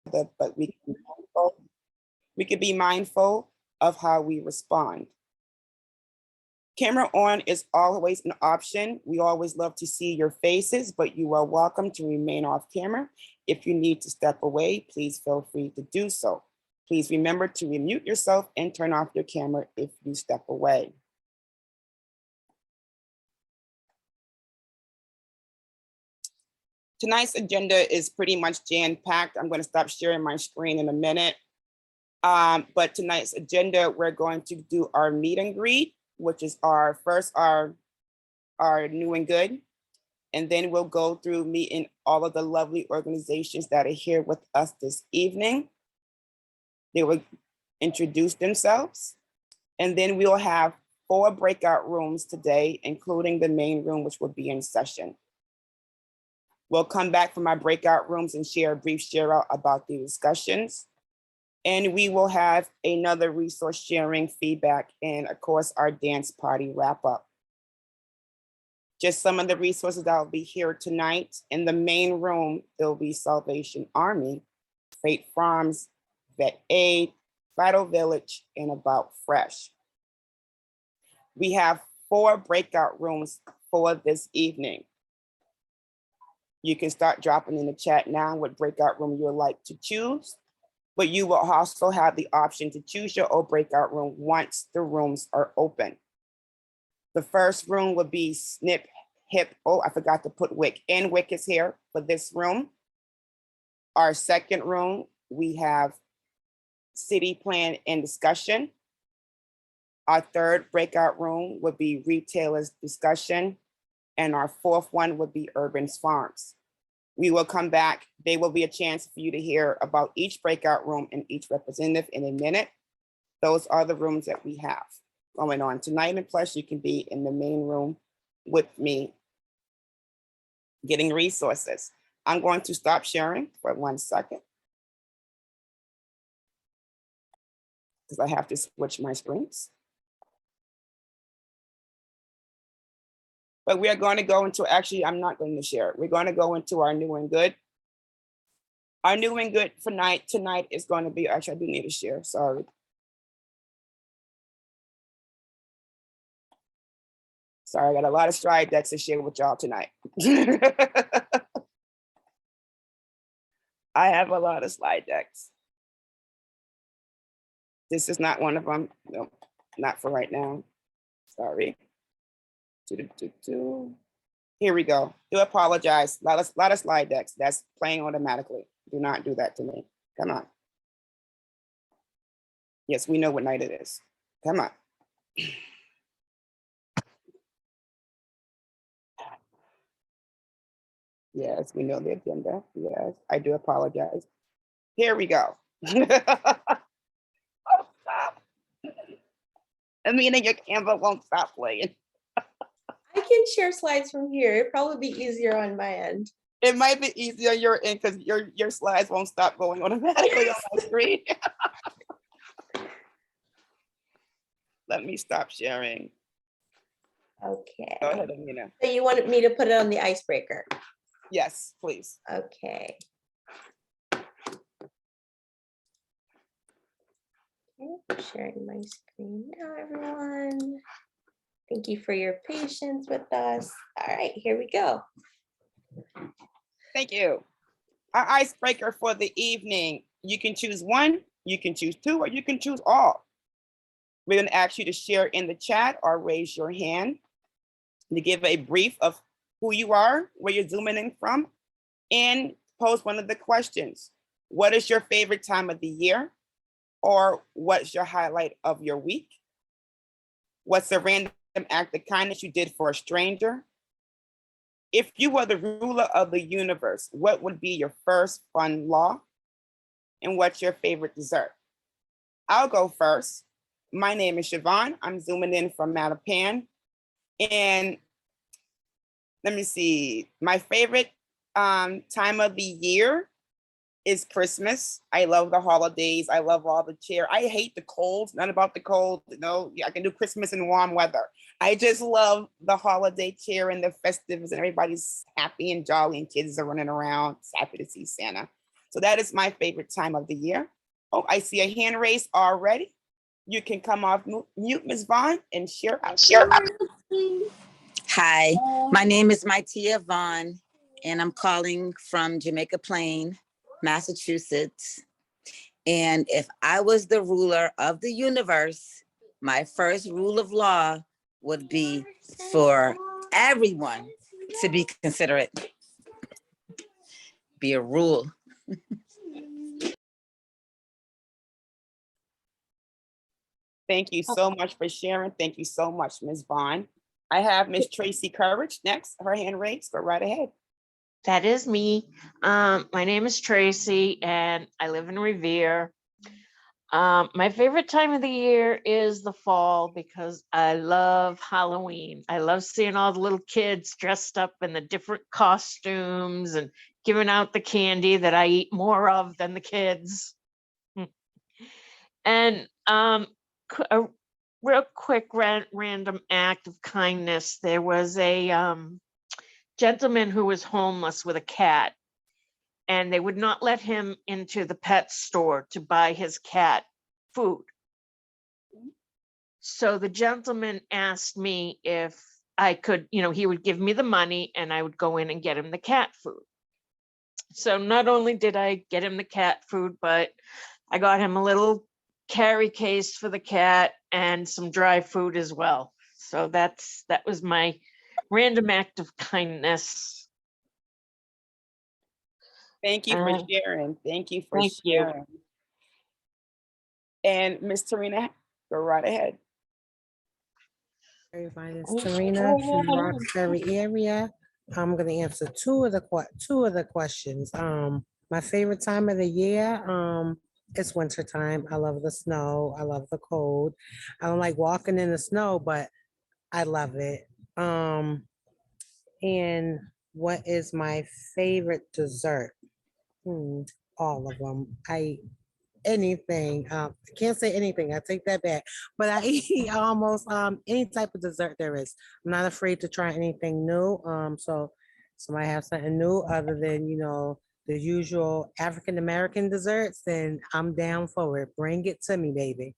but we can be mindful of how we respond. Camera on is always an option. We always love to see your faces, but you are welcome to remain off camera. If you need to step away, please feel free to do so. Please remember to remute yourself and turn off your camera if you step away. Tonight's agenda is pretty much jam-packed. I'm going to stop sharing my screen in a minute. But tonight's agenda, we're going to do our meet and greet, which is our new and good. And then we'll go through meeting all of the lovely organizations that are here with us this evening. They will introduce themselves. And then we'll have 4 breakout rooms today, including the main room, which will be in session. We'll come back from our breakout rooms and share a brief share out about the discussions. And we will have another resource sharing, feedback, and of course, our dance party wrap up. Just some of the resources that will be here tonight. In the main room, there'll be Salvation Army, Fate Farms, Vet Aid, Vital Village, and About Fresh. We have 4 breakout rooms for this evening. You can start dropping in the chat now what breakout room you would like to choose, but you will also have the option to choose your own breakout room once the rooms are open. The first room would be Snip Hip. Oh, I forgot to put Wick. And Wick is here for this room. Our second room, we have City Plan and Discussion. Our third breakout room would be Retailers Discussion. And our fourth one would be Urban Farms. We will come back. There will be a chance for you to hear about each breakout room and each representative in a minute. Those are the rooms that we have going on tonight. And plus you can be in the main room with me getting resources. I'm going to stop sharing for 1 second because I have to switch my screens. But we are going to go into, actually, I'm not going to share it. We're going to go into our new and good. Our new and good for tonight is going to be, actually, I do need to share, sorry. Sorry, I got a lot of slide decks to share with y'all tonight. I have a lot of slide decks. This is not one of them. No, not for right now. Sorry. Here we go. Do apologize. A lot of slide decks. That's playing automatically. Do not do that to me. Come on. Yes, we know what night it is. Come on. Yes, we know the agenda. Yes, I do apologize. Here we go. Oh, stop. I mean, your Canva won't stop playing. I can share slides from here. It'd probably be easier on my end. It might be easier on your end because your slides won't stop going automatically on my screen. Let me stop sharing. Okay. Go ahead, Amina. So you wanted me to put it on the icebreaker? Yes, please. Okay. Okay, sharing my screen now, everyone. Thank you for your patience with us. All right, here we go. Thank you. Our icebreaker for the evening, you can choose 1, you can choose 2, or you can choose all. We're going to ask you to share in the chat or raise your hand to give a brief of who you are, where you're zooming in from, and pose one of the questions. What is your favorite time of the year? Or what's your highlight of your week? What's a random act of kindness you did for a stranger? If you were the ruler of the universe, what would be your first fun law? And what's your favorite dessert? I'll go first. My name is Siobhan. I'm zooming in from Mattapan. And let me see, my favorite time of the year is Christmas. I love the holidays. I love all the cheer. I hate the cold, not about the cold. No, I can do Christmas in warm weather. I just love the holiday cheer and the festives and everybody's happy and jolly and kids are running around. It's happy to see Santa. So that is my favorite time of the year. Oh, I see a hand raised already. You can come off mute, Ms. Vaughn, and share out. Hi, my name is Maitia Vaughn, and I'm calling from Jamaica Plain, Massachusetts. And if I was the ruler of the universe, my first rule of law would be for everyone to be considerate. Be a rule. Thank you so much for sharing. Thank you so much, Ms. Vaughn. I have Miss Tracy Courage next. Her hand raised. Go right ahead. That is me. My name is Tracy and I live in Revere. My favorite time of the year is the fall because I love Halloween. I love seeing all the little kids dressed up in the different costumes and giving out the candy that I eat more of than the kids. And a real quick random act of kindness. There was a gentleman who was homeless with a cat, and they would not let him into the pet store to buy his cat food. So the gentleman asked me if I could, he would give me the money and I would go in and get him the cat food. So not only did I get him the cat food, but I got him a little carry case for the cat and some dry food as well. So that was my random act of kindness. Thank you for sharing. Thank you for Thank you. sharing. And Miss Tarina, go right ahead. Everybody, it's Tarina from Roxbury area. I'm gonna answer two of the questions. My favorite time of the year, it's winter time. I love the snow. I love the cold. I don't like walking in the snow, but I love it. And what is my favorite dessert? All of them. Anything. I can't say anything. I take that back. But I eat almost any type of dessert there is. I'm not afraid to try anything new. So somebody have something new other than the usual African American desserts, then I'm down for it. Bring it to me, baby.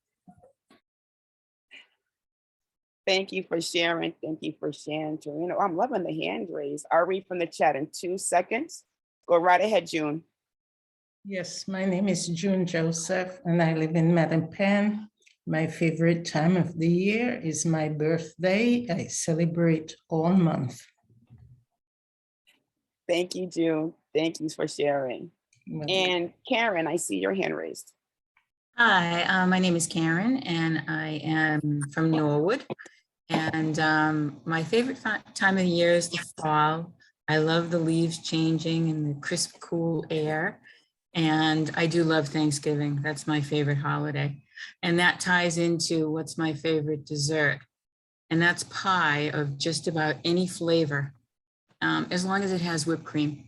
Thank you for sharing. Thank you for sharing, Tarina. I'm loving the hand raise. I'll read from the chat in 2 seconds. Go right ahead, June. Yes, my name is June Joseph and I live in Mattapan. My favorite time of the year is my birthday. I celebrate all month. Thank you, June. Thank you for sharing. And Karen, I see your hand raised. Hi, my name is Karen and I am from Norwood. And my favorite time of the year is the fall. I love the leaves changing and the crisp, cool air. And I do love Thanksgiving. That's my favorite holiday. And that ties into what's my favorite dessert. And that's pie of just about any flavor, as long as it has whipped cream.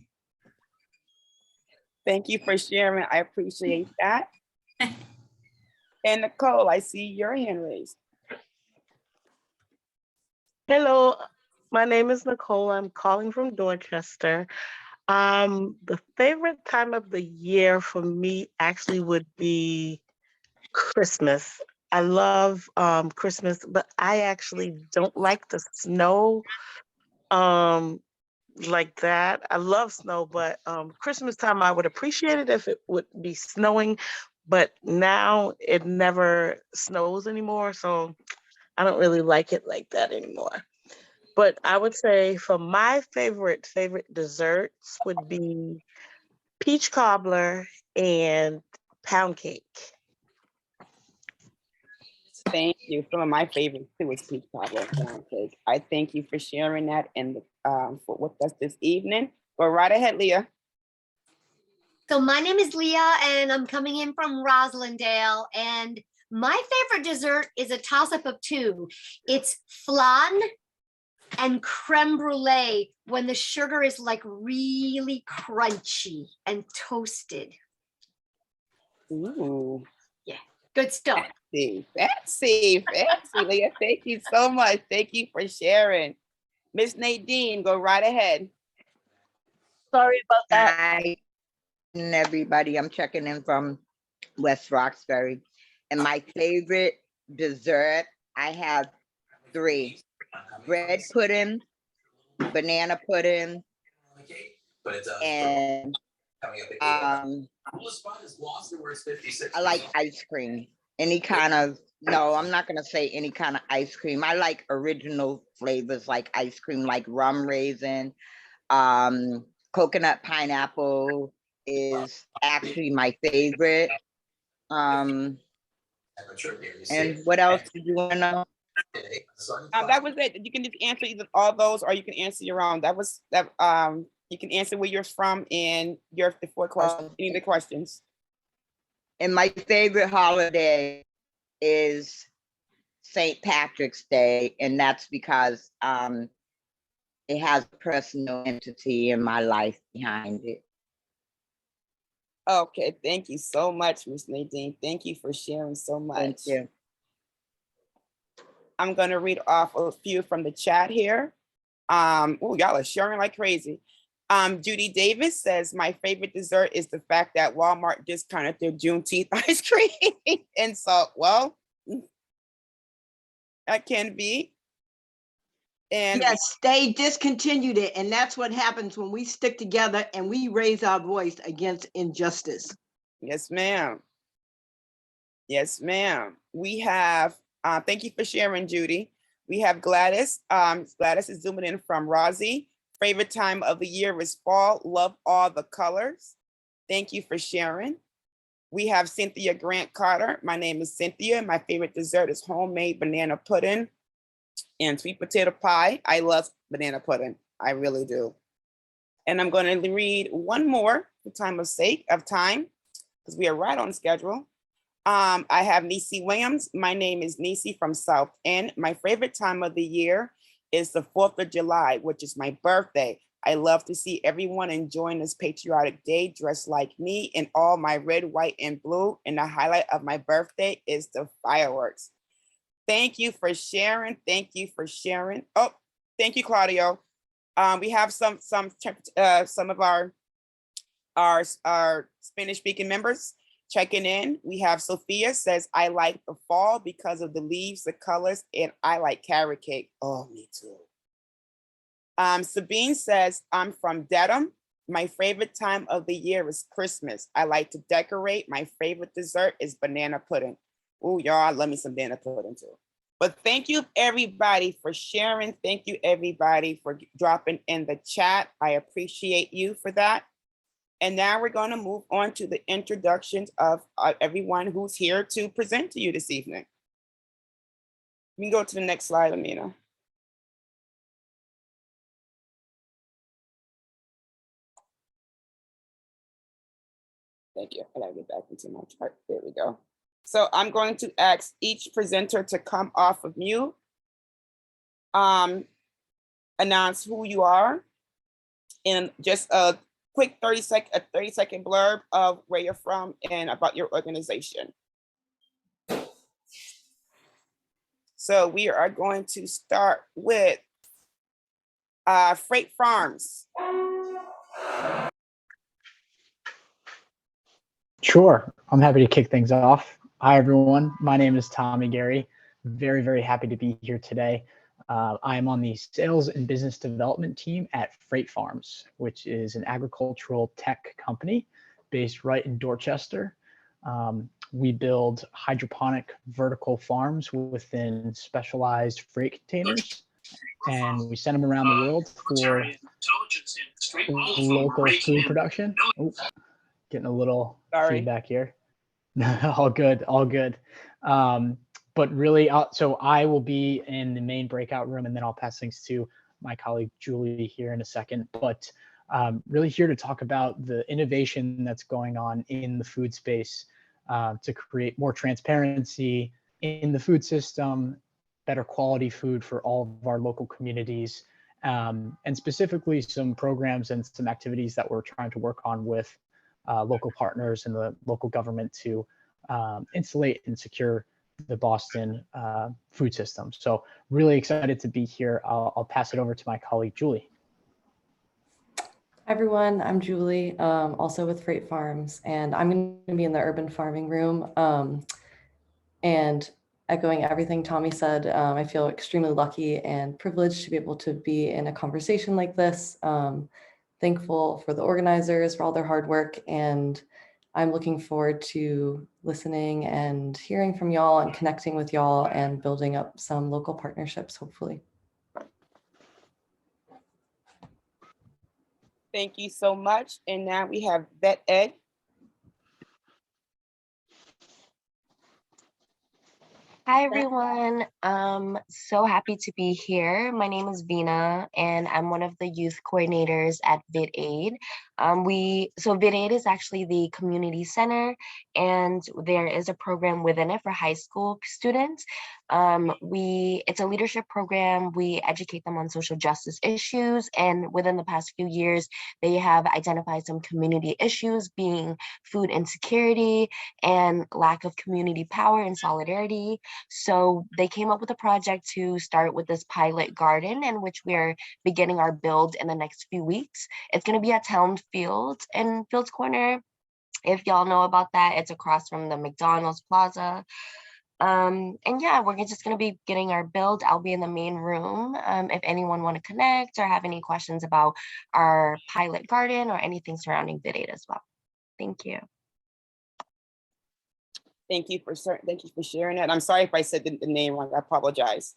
Thank you for sharing. I appreciate that. And Nicole, I see your hand raised. Hello, my name is Nicole. I'm calling from Dorchester. The favorite time of the year for me actually would be Christmas. I love Christmas, but I actually don't like the snow like that. I love snow, but Christmas time I would appreciate it if it would be snowing, but now it never snows anymore, so I don't really like it like that anymore. But I would say for my favorite desserts would be peach cobbler and pound cake. Thank you. Some of my favorites too is peach cobbler and pound cake. I thank you for sharing that and with us this evening. Go right ahead, Leah. So my name is Leah and I'm coming in from Roslindale, and my favorite dessert is a toss-up of two. It's flan and creme brulee when the sugar is like really crunchy and toasted. Ooh. Yeah, good stuff. Fancy, Leah. Thank you so much. Thank you for sharing. Miss Nadine, go right ahead. Sorry about that. evening, everybody. I'm checking in from West Roxbury. And my favorite dessert, I have 3. Bread pudding, banana pudding, and I like ice cream. Any kind of, no, I'm not gonna say any kind of ice cream. I like original flavors like ice cream, like rum raisin, coconut pineapple is actually my favorite. And what else did you want to know? That was it. You can just answer either all those, or you can answer your own. That was that. You can answer where you're from and the 4 questions. Any of the questions. And my favorite holiday is St. Patrick's Day, and that's because it has a personal entity in my life behind it. Okay, thank you so much, Miss Nadine. Thank you for sharing so much. Thank you. I'm gonna read off a few from the chat here. Oh, y'all are sharing like crazy. Judy Davis says, my favorite dessert is the fact that Walmart discounted their Juneteenth ice cream. And so, well, that can be. And yes, they discontinued it. And that's what happens when we stick together and we raise our voice against injustice. Yes, ma'am. Yes, ma'am. We have, thank you for sharing, Judy. We have Gladys. Gladys is zooming in from Rozzy. Favorite time of the year is fall. Love all the colors. Thank you for sharing. We have Cynthia Grant Carter. My name is Cynthia. My favorite dessert is homemade banana pudding and sweet potato pie. I love banana pudding. I really do. And I'm going to read one more for time of sake of time, because we are right on schedule. I have Niecy Williams. My name is Niecy from South End. My favorite time of the year is the 4th of July, which is my birthday. I love to see everyone enjoying this patriotic day dressed like me in all my red, white, and blue. And the highlight of my birthday is the fireworks. Thank you for sharing. Thank you for sharing. Oh, thank you, Claudio. We have some of our Spanish speaking members checking in. We have Sophia says, I like the fall because of the leaves, the colors, and I like carrot cake. Oh, me too. Sabine says, I'm from Dedham. My favorite time of the year is Christmas. I like to decorate. My favorite dessert is banana pudding. Oh, y'all, I love me some banana pudding too. But thank you everybody for sharing. Thank you everybody for dropping in the chat. I appreciate you for that. And now we're going to move on to the introductions of everyone who's here to present to you this evening. You can go to the next slide, Amina. Thank you. I gotta get back into my chart. There we go. So I'm going to ask each presenter to come off of mute, announce who you are, and just a quick 30-second blurb of where you're from and about your organization. So we are going to start with Freight Farms. Sure, I'm happy to kick things off. Hi, everyone. My name is Tommy Gary. Very, very happy to be here today. I am on the sales and business development team at Freight Farms, which is an agricultural tech company based right in Dorchester. We build hydroponic vertical farms within specialized freight containers, and we send them around the world for local food production. Oh, getting a little feedback here. All good, all good. But really, so I will be in the main breakout room, and then I'll pass things to my colleague Julie here in a second. But really here to talk about the innovation that's going on in the food space to create more transparency in the food system, better quality food for all of our local communities, and specifically some programs and some activities that we're trying to work on with local partners and the local government to insulate and secure the Boston food system. So really excited to be here. I'll pass it over to my colleague, Julie. Hi everyone, I'm Julie, also with Freight Farms, and I'm going to be in the urban farming room. And echoing everything Tommy said, I feel extremely lucky and privileged to be able to be in a conversation like this. Thankful for the organizers for all their hard work, and I'm looking forward to listening and hearing from y'all and connecting with y'all and building up some local partnerships, hopefully. Thank you so much. And now we have Vet Ed. Hi everyone. So happy to be here. My name is Vina and I'm one of the youth coordinators at VidAid. VidAid is actually the community center, and there is a program within it for high school students. It's a leadership program. We educate them on social justice issues, and within the past few years, they have identified some community issues being food insecurity and lack of community power and solidarity. So they came up with a project to start with this pilot garden, in which we're beginning our build in the next few weeks. It's going to be at Town Fields in Fields Corner. If y'all know about that, it's across from the McDonald's Plaza. And yeah, we're just going to be getting our build. I'll be in the main room. If anyone want to connect or have any questions about our pilot garden or anything surrounding VidAid as well. Thank you. Thank you for sharing that. I'm sorry if I said the name wrong. I apologize.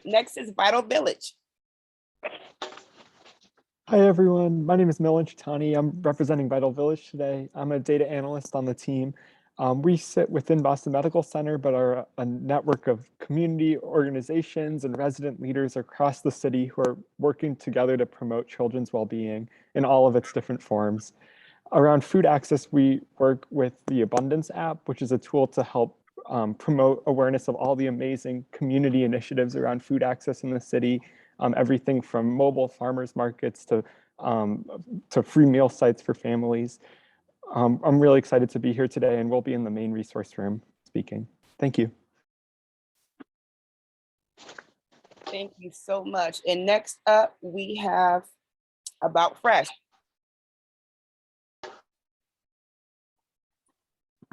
Next is Vital Village. Hi everyone, my name is Milan Chitani. I'm representing Vital Village today. I'm a data analyst on the team. We sit within Boston Medical Center, but are a network of community organizations and resident leaders across the city who are working together to promote children's well-being in all of its different forms. Around food access, we work with the Abundance app, which is a tool to help promote awareness of all the amazing community initiatives around food access in the city. Everything from mobile farmers markets to free meal sites for families. I'm really excited to be here today, and we'll be in the main resource room speaking. Thank you. Thank you so much. And next up, we have About Fresh.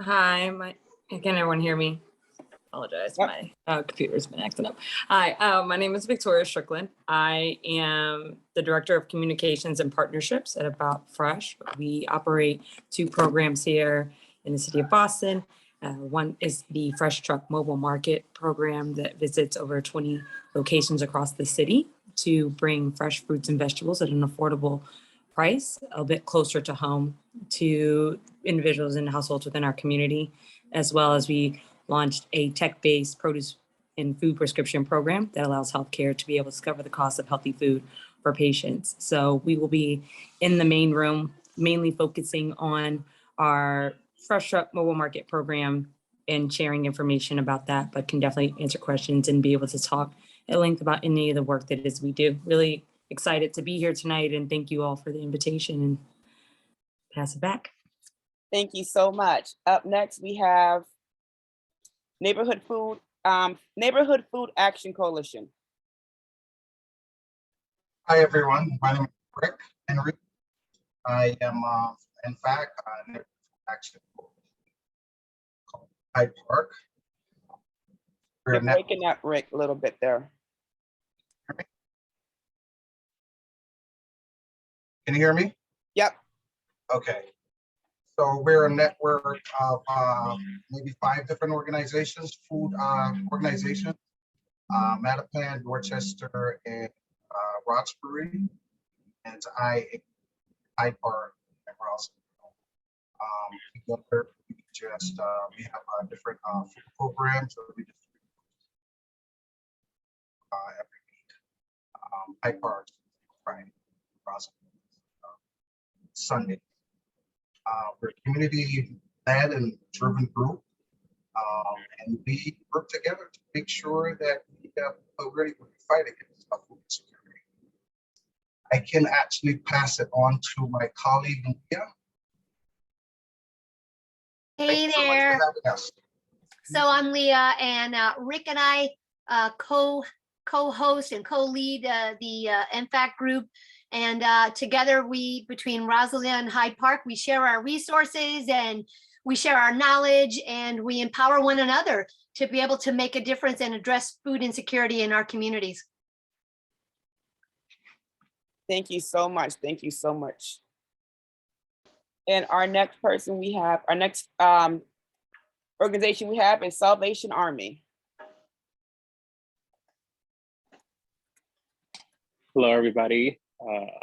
Hi, can everyone hear me? Apologize, Yep. my computer's been acting up. Hi, my name is Victoria Strickland. I am the Director of Communications and Partnerships at About Fresh. We operate 2 programs here in the city of Boston. One is the Fresh Truck Mobile Market program that visits over 20 locations across the city to bring fresh fruits and vegetables at an affordable price, a bit closer to home to individuals and households within our community, as well as we launched a tech-based produce and food prescription program that allows healthcare to be able to cover the cost of healthy food for patients. So we will be in the main room, mainly focusing on our Fresh Truck Mobile Market program and sharing information about that, but can definitely answer questions and be able to talk at length about any of the work that it is we do. Really excited to be here tonight, and thank you all for the invitation, and pass it back. Thank you so much. Up next, we have Neighborhood Food Action Coalition. Hi everyone, my name is Rick Henry. I am, in fact, Neighborhood Food Action called Hyde Park. You're breaking up, Rick, a little bit there. Can you hear me? Yep. Okay. So we're a network of maybe 5 different organizations, food organizations, Mattapan, Dorchester, and Roxbury, and Hyde Park, and we're also together. We have different food programs that we distribute every week. Hyde Park, Friday, Sunday. We're a community-led and driven group, and we work together to make sure that we are ready to fight against food insecurity. I can actually pass it on to my colleague, Leah. Hey there. So I'm Leah, and Rick and I co-host and co-lead the MFAC group. And together we, between Rosalia and Hyde Park, we share our resources and we share our knowledge and we empower one another to be able to make a difference and address food insecurity in our communities. Thank you so much. Thank you so much. And our next person we have, our next organization we have is Salvation Army. Hello, everybody.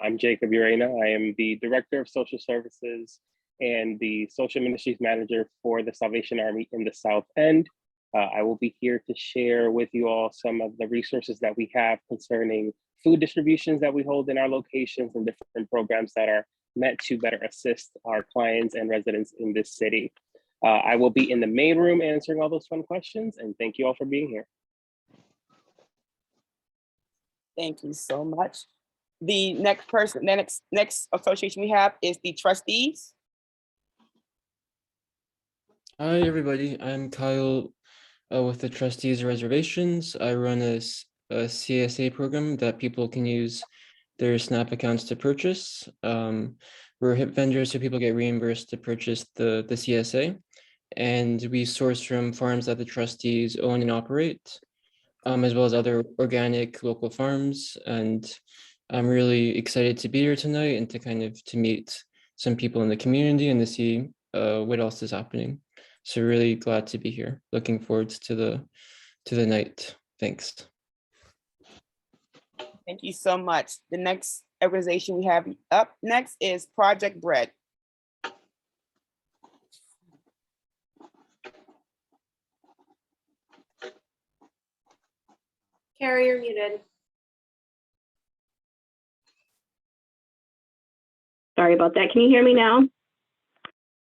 I'm Jacob Urena. I am the Director of Social Services and the Social Ministries Manager for the Salvation Army in the South End. I will be here to share with you all some of the resources that we have concerning food distributions that we hold in our locations and different programs that are meant to better assist our clients and residents in this city. I will be in the main room answering all those fun questions, and thank you all for being here. Thank you so much. The next person, the next association we have is the trustees. Hi, everybody. I'm Kyle with the Trustees Reservations. I run a CSA program that people can use their SNAP accounts to purchase. We're HIP vendors, so people get reimbursed to purchase the CSA. And we source from farms that the trustees own and operate, as well as other organic local farms. And I'm really excited to be here tonight and to meet some people in the community and to see what else is happening. So really glad to be here. Looking forward to the night. Thanks. Thank you so much. The next organization we have up next is Project Bread. Carrie, you're muted. Sorry about that. Can you hear me now?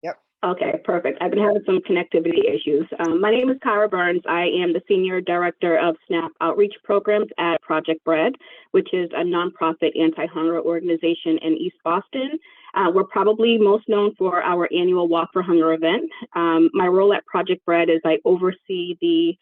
Yep. Okay, perfect. I've been having some connectivity issues. My name is Kyra Burns. I am the Senior Director of SNAP Outreach Programs at Project Bread, which is a nonprofit anti-hunger organization in East Boston. We're probably most known for our annual Walk for Hunger event. My role at Project Bread is I oversee the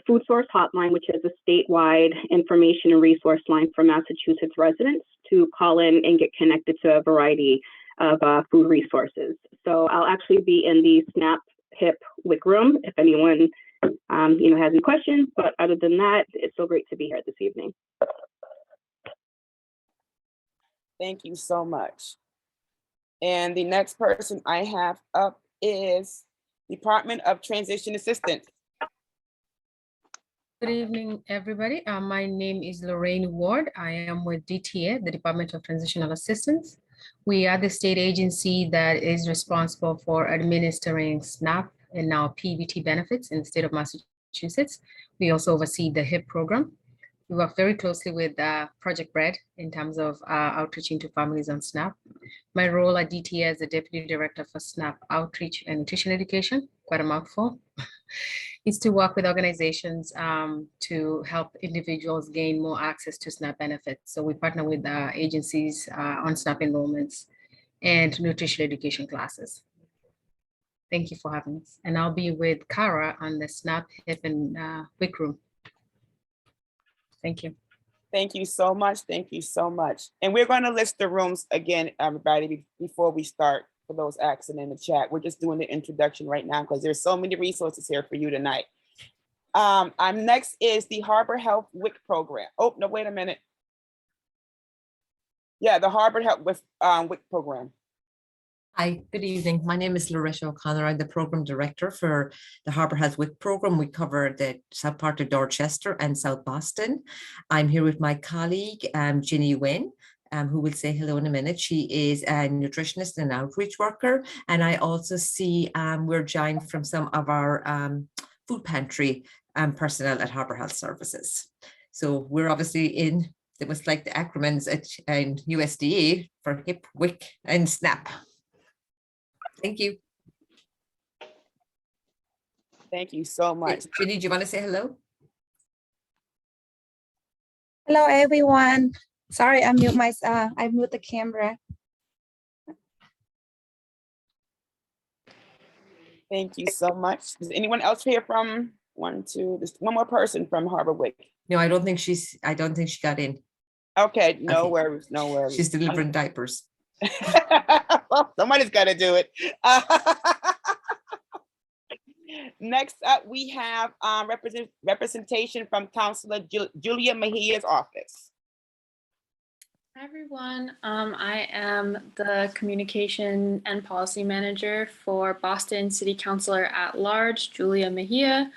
Food Source Hotline, which is a statewide information and resource line for Massachusetts residents to call in and get connected to a variety of food resources. So I'll actually be in the SNAP HIP WIC room if anyone has any questions, but other than that, it's so great to be here this evening. Thank you so much. And the next person I have up is Department of Transition Assistance. Good evening, everybody. My name is Lorraine Ward. I am with DTA, the Department of Transitional Assistance. We are the state agency that is responsible for administering SNAP and now PBT benefits in the state of Massachusetts. We also oversee the HIP program. We work very closely with Project Bread in terms of outreaching to families on SNAP. My role at DTA as the Deputy Director for SNAP Outreach and Nutrition Education, quite a mouthful, is to work with organizations to help individuals gain more access to SNAP benefits. So we partner with agencies on SNAP enrollments and nutrition education classes. Thank you for having us. And I'll be with Kara on the SNAP HIP and WIC room. Thank you. Thank you so much. Thank you so much. And we're going to list the rooms again, everybody, before we start. For those asking in the chat, we're just doing the introduction right now because there's so many resources here for you tonight. I'm next is the Harbor Health WIC program. Oh, no, wait a minute. Yeah, the Harbor Health WIC program. Hi, good evening. My name is Loretta O'Connor. I'm the Program Director for the Harbour Health WIC program. We cover the south part of Dorchester and South Boston. I'm here with my colleague, Ginny Wynn, who will say hello in a minute. She is a nutritionist and outreach worker. And I also see we're joined from some of our food pantry personnel at Harbour Health Services. So we're obviously in, it was like the acronyms at USDA for HIP, WIC, and SNAP. Thank you. Thank you so much. Ginny, do you want to say hello? Hello, everyone. Sorry, I mute the camera. Thank you so much. Does anyone else hear from there's one more person from Harbor WIC? No, I don't think she got in. Okay, no Okay. worries, no worries. She's delivering diapers. Well, somebody's got to do it. Next up, we have representation from Councilor Julia Mejia's office. Hi, everyone. I am the Communication and Policy Manager for Boston City Councilor at Large, Julia Mejia.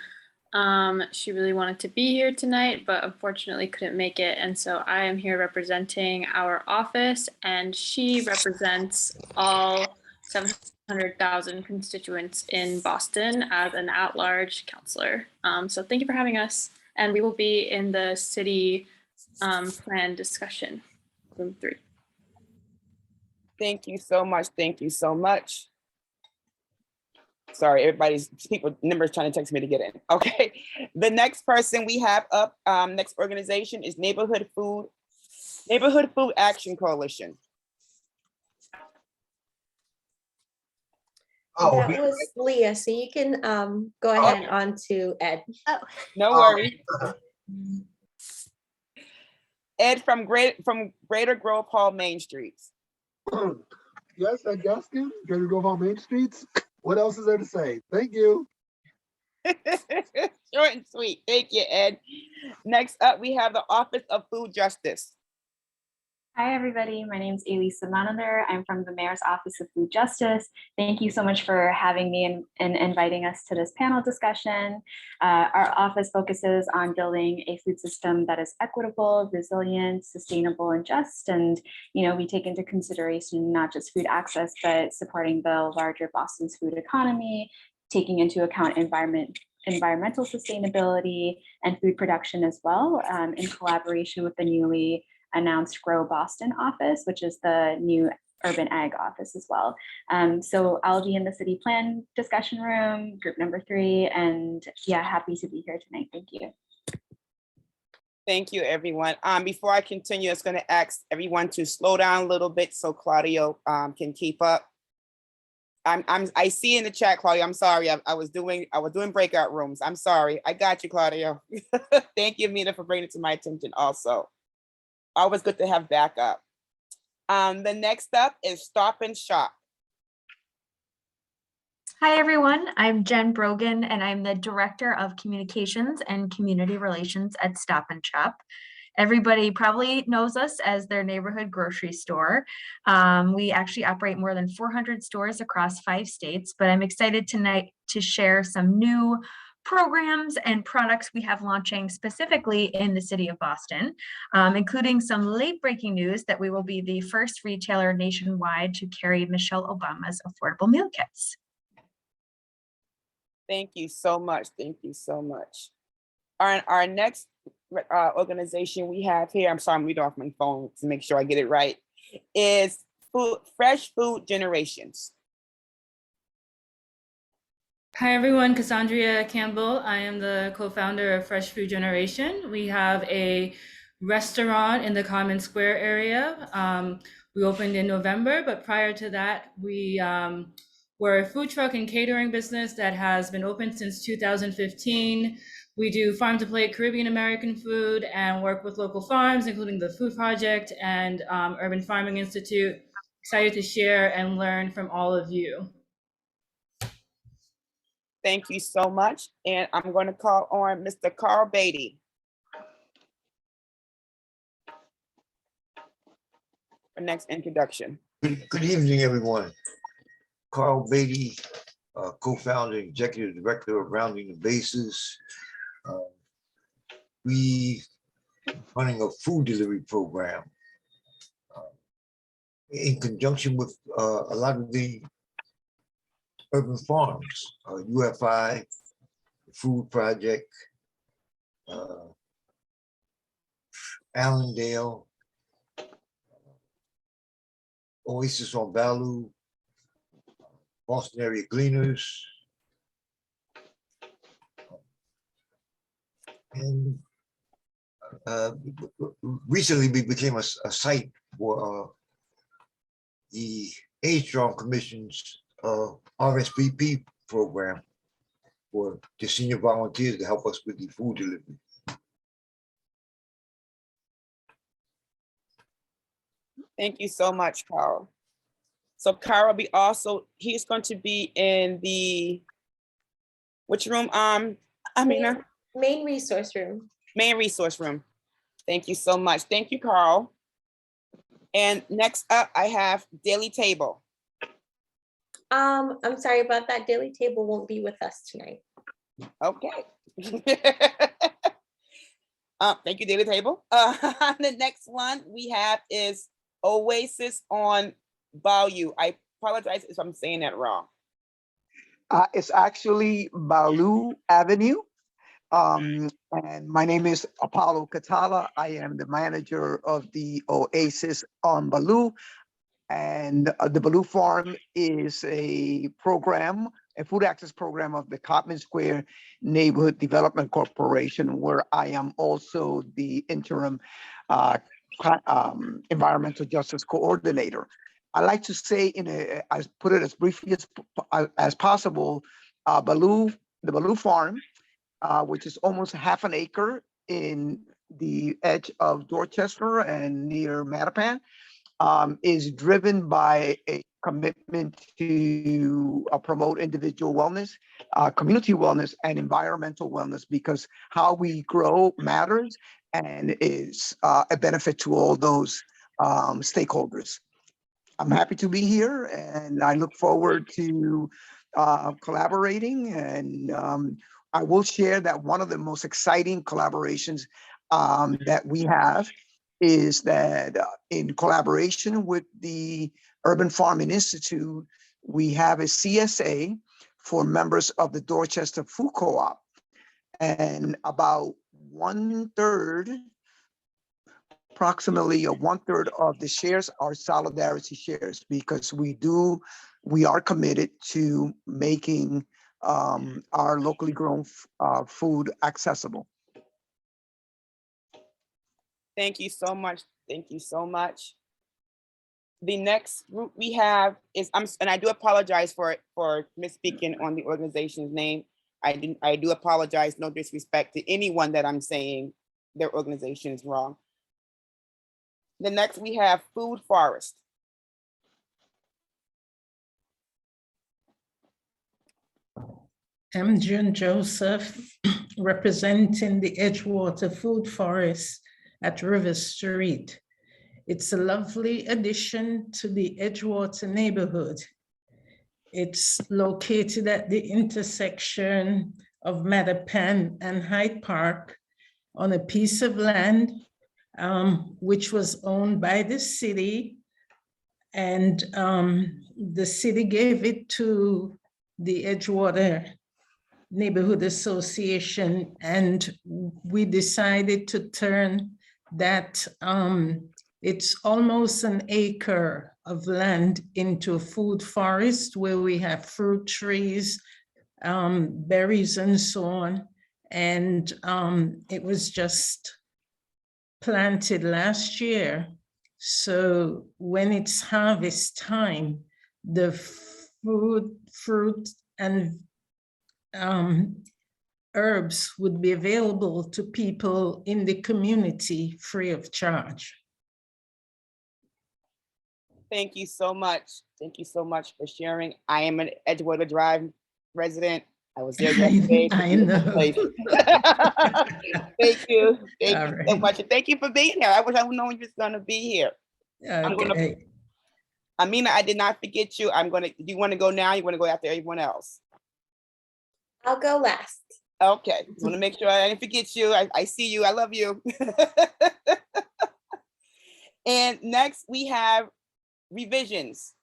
She really wanted to be here tonight, but unfortunately couldn't make it. And so I am here representing our office, and she represents all 700,000 constituents in Boston as an at-large councilor. So thank you for having us. And we will be in the city plan discussion, room 3. Thank you so much. Thank you so much. Sorry, numbers trying to text me to get in. Okay, the next person we have up, next organization is Neighborhood Food Action Coalition. Oh, That was Leah, so you can go ahead on to Ed. Oh, no worries. Ed from Greater Grove Hall Main Streets. Yes, Ed Gaskin, Greater Grove Hall Main Streets. What else is there to say? Thank you. Short and sweet. Thank you, Ed. Next up, we have the Office of Food Justice. Hi, everybody. My name is Elisa Manander. I'm from the Mayor's Office of Food Justice. Thank you so much for having me and inviting us to this panel discussion. Our office focuses on building a food system that is equitable, resilient, sustainable, and just. And, we take into consideration not just food access, but supporting the larger Boston's food economy, taking into account environmental sustainability and food production as well, in collaboration with the newly announced Grow Boston office, which is the new urban ag office as well. So I'll be in the city plan discussion room, group number 3, and yeah, happy to be here tonight. Thank you. Thank you, everyone. Before I continue, I was going to ask everyone to slow down a little bit so Claudio can keep up. I see in the chat, Claudio. I'm sorry. I was doing breakout rooms. I'm sorry. I got you, Claudio. Thank you, Mina, for bringing it to my attention also. Always good to have backup. The next up is Stop and Shop. Hi, everyone. I'm Jen Brogan, and I'm the Director of Communications and Community Relations at Stop and Shop. Everybody probably knows us as their neighborhood grocery store. We actually operate more than 400 stores across 5 states, but I'm excited tonight to share some new programs and products we have launching specifically in the city of Boston, including some late-breaking news that we will be the first retailer nationwide to carry Michelle Obama's affordable meal kits. Thank you so much. Thank you so much. Our next organization we have here, I'm sorry, I'm reading off my phone to make sure I get it right, is Fresh Food Generations. Hi everyone, Cassandra Campbell. I am the co-founder of Fresh Food Generation. We have a restaurant in the Common Square area. We opened in November, but prior to that, we were a food truck and catering business that has been open since 2015. We do farm to plate Caribbean American food and work with local farms, including the Food Project and Urban Farming Institute. Excited to share and learn from all of you. Thank you so much. And I'm going to call on Mr. Carl Beatty. For next introduction. Good evening, everyone. Carl Beatty, co-founder and executive director of Rounding the Bases. We running a food delivery program in conjunction with a lot of the urban farms, UFI, the Food Project, Allendale, Oasis on Balu, Boston Area Gleaners, and recently we became a site for the Age Strong Commission's RSVP program for the senior volunteers to help us with the food delivery. Thank you so much, Carl. So Carl he's going to be in the, which room, Amina? Main resource room. Main resource room. Thank you so much. Thank you, Carl. And next up, I have Daily Table. I'm sorry about that. Daily Table won't be with us tonight. Okay. Thank you, Daily Table. The next one we have is Oasis on Bayou. I apologize if I'm saying that wrong. It's actually Balu Avenue. And my name is Apollo Katala. I am the manager of the Oasis on Balu. And the Balu Farm is a program, a food access program of the Cotman Square Neighborhood Development Corporation, where I am also the interim environmental justice coordinator. I like to say, I put it as briefly as possible, the Balu Farm, which is almost half an acre in the edge of Dorchester and near Mattapan, is driven by a commitment to promote individual wellness, community wellness, and environmental wellness, because how we grow matters and is a benefit to all those stakeholders. I'm happy to be here, and I look forward to collaborating. And I will share that one of the most exciting collaborations that we have is that in collaboration with the Urban Farming Institute, we have a CSA for members of the Dorchester Food Co-op. And about approximately one third of the shares are solidarity shares, because we are committed to making our locally grown food accessible. Thank you so much. Thank you so much. The next group we have is, and I do apologize for misspeaking on the organization's name. I do apologize, no disrespect to anyone that I'm saying their organization is wrong. The next we have Food Forest. I'm June Joseph, representing the Edgewater Food Forest at River Street. It's a lovely addition to the Edgewater neighborhood. It's located at the intersection of Mattapan and Hyde Park on a piece of land which was owned by the city, and the city gave it to the Edgewater Neighborhood Association, and we decided to turn that it's almost an acre of land into a food forest where we have fruit trees, berries and so on. And it was just planted last year. So when it's harvest time, the fruit and herbs would be available to people in the community free of charge. Thank you so much. Thank you so much for sharing. I am an Edgewater Drive resident. I was there yesterday. I know. Thank you. Thank you so much. And thank you for being here. I wish I would know you was going to be here. Okay. Amina, I did not forget you. Do you want to go now? You want to go after everyone else? I'll go last. Okay. Just want to make sure I didn't forget you. I see you. I love you. And next we have revisions.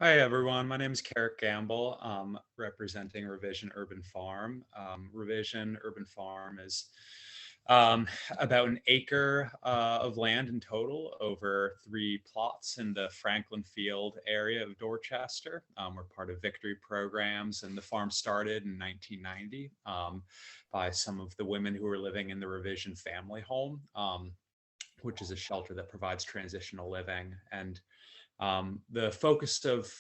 Hi, everyone. My name is Carrick Gamble. I'm representing Revision Urban Farm. Revision Urban Farm is about an acre of land in total over 3 plots in the Franklin Field area of Dorchester. We're part of Victory programs, and the farm started in 1990 by some of the women who were living in the Revision family home, which is a shelter that provides transitional living. And the focus of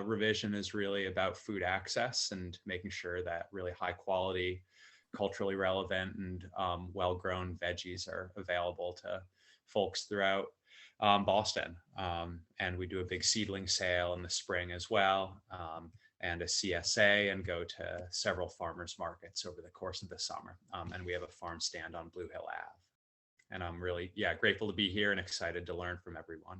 Revision is really about food access and making sure that really high quality, culturally relevant and well-grown veggies are available to folks throughout Boston. And we do a big seedling sale in the spring as well, and a CSA, and go to several farmers markets over the course of the summer. And we have a farm stand on Blue Hill Ave. And I'm really, grateful to be here and excited to learn from everyone.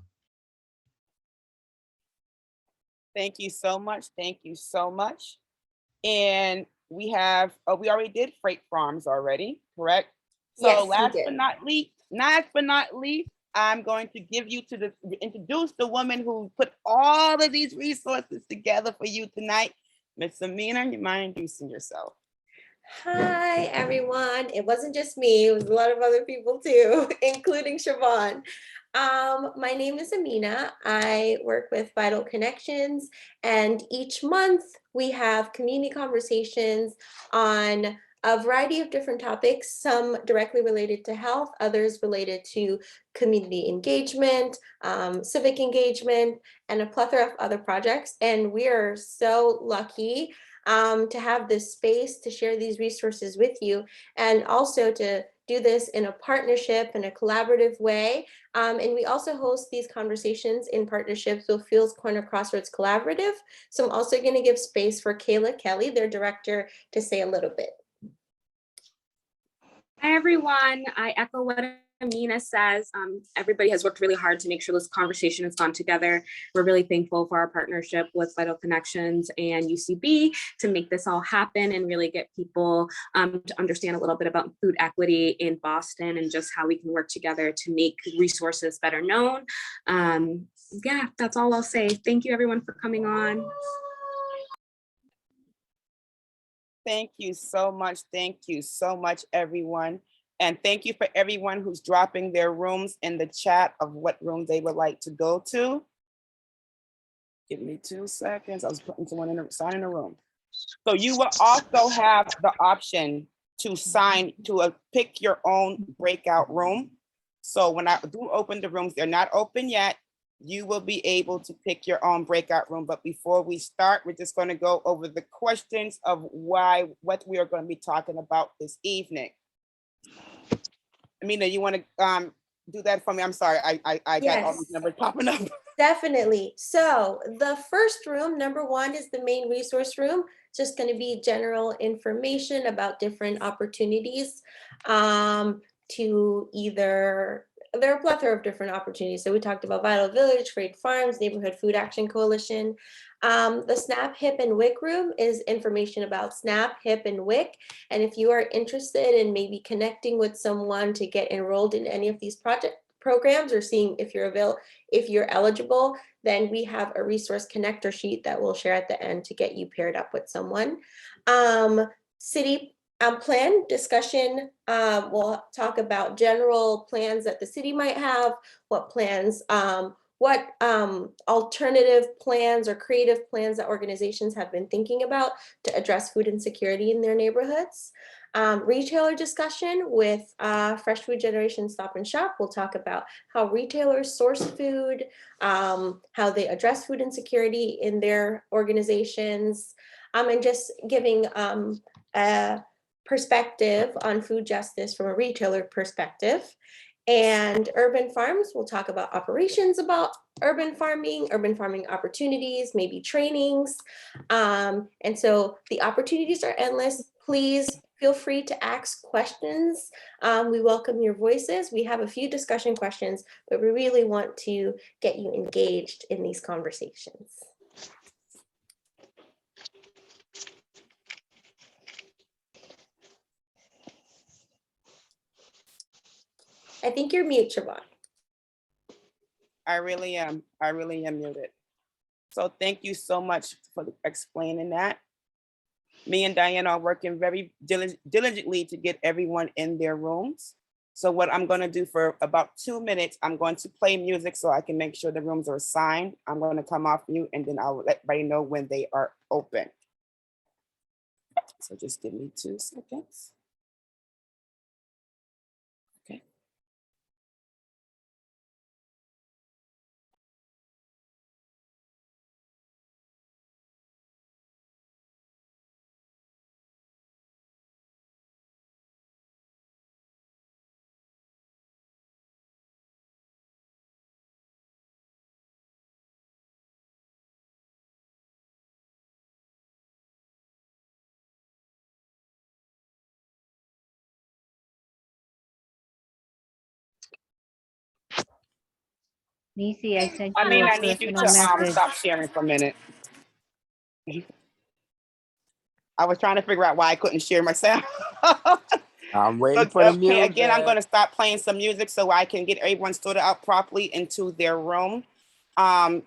Thank you so much. Thank you so much. And we have, we already did freight farms already, correct? So Yes, we last did. but not least, I'm going to give you to introduce the woman who put all of these resources together for you tonight. Ms. Amina, you mind introducing yourself? Hi, everyone. It wasn't just me, it was a lot of other people too, including Siobhan. My name is Amina. I work with Vital Connections, and each month we have community conversations on a variety of different topics, some directly related to health, others related to community engagement, civic engagement, and a plethora of other projects. And we are so lucky to have this space to share these resources with you, and also to do this in a partnership and a collaborative way. And we also host these conversations in partnerships with Fields Corner Crossroads Collaborative. So I'm also going to give space for Kayla Kelly, their director, to say a little bit. Hi, everyone. I echo what Amina says. Everybody has worked really hard to make sure this conversation has gone together. We're really thankful for our partnership with Vital Connections and UCB to make this all happen and really get people to understand a little bit about food equity in Boston and just how we can work together to make resources better known. Yeah, that's all I'll say. Thank you, everyone, for coming on. Thank you so much. Thank you so much, everyone. And thank you for everyone who's dropping their rooms in the chat of what room they would like to go to. Give me 2 seconds. I was putting someone in sign in a room. So you will also have the option to sign to pick your own breakout room. So when I do open the rooms, they're not open yet. You will be able to pick your own breakout room. But before we start, we're just going to go over the questions of what we are going to be talking about this evening. Amina, you want to do that for me? I'm sorry, I got all these numbers popping up. Definitely. So the first room, number 1, is the main resource room. It's just going to be general information about different opportunities to either, there are a plethora of different opportunities. So we talked about Vital Village, Freight Farms, Neighborhood Food Action Coalition. The SNAP, HIP, and WIC room is information about SNAP, HIP, and WIC. And if you are interested in maybe connecting with someone to get enrolled in any of these programs or seeing if you're eligible, then we have a resource connector sheet that we'll share at the end to get you paired up with someone. City plan discussion, we'll talk about general plans that the city might have, what plans, what alternative plans or creative plans that organizations have been thinking about to address food insecurity in their neighborhoods. Retailer discussion with Fresh Food Generation Stop and Shop. We'll talk about how retailers source food, how they address food insecurity in their organizations, and just giving a perspective on food justice from a retailer perspective. And urban farms, we'll talk about operations about urban farming opportunities, maybe trainings. And so the opportunities are endless. Please feel free to ask questions. We welcome your voices. We have a few discussion questions, but we really want to get you engaged in these conversations. I think you're mute, Siobhan. I really am muted. So thank you so much for explaining that. Me and Diana are working very diligently to get everyone in their rooms. So what I'm going to do for about 2 minutes, I'm going to play music so I can make sure the rooms are assigned. I'm going to come off mute and then I'll let everybody know when they are open. So just give me 2 seconds. Nisi, I sent I you mean, a I need you to personal message. stop sharing for a minute. I was trying to figure out why I couldn't share myself. I'm waiting for the music. Again, I'm going to stop playing some music so I can get everyone sorted out properly into their room. So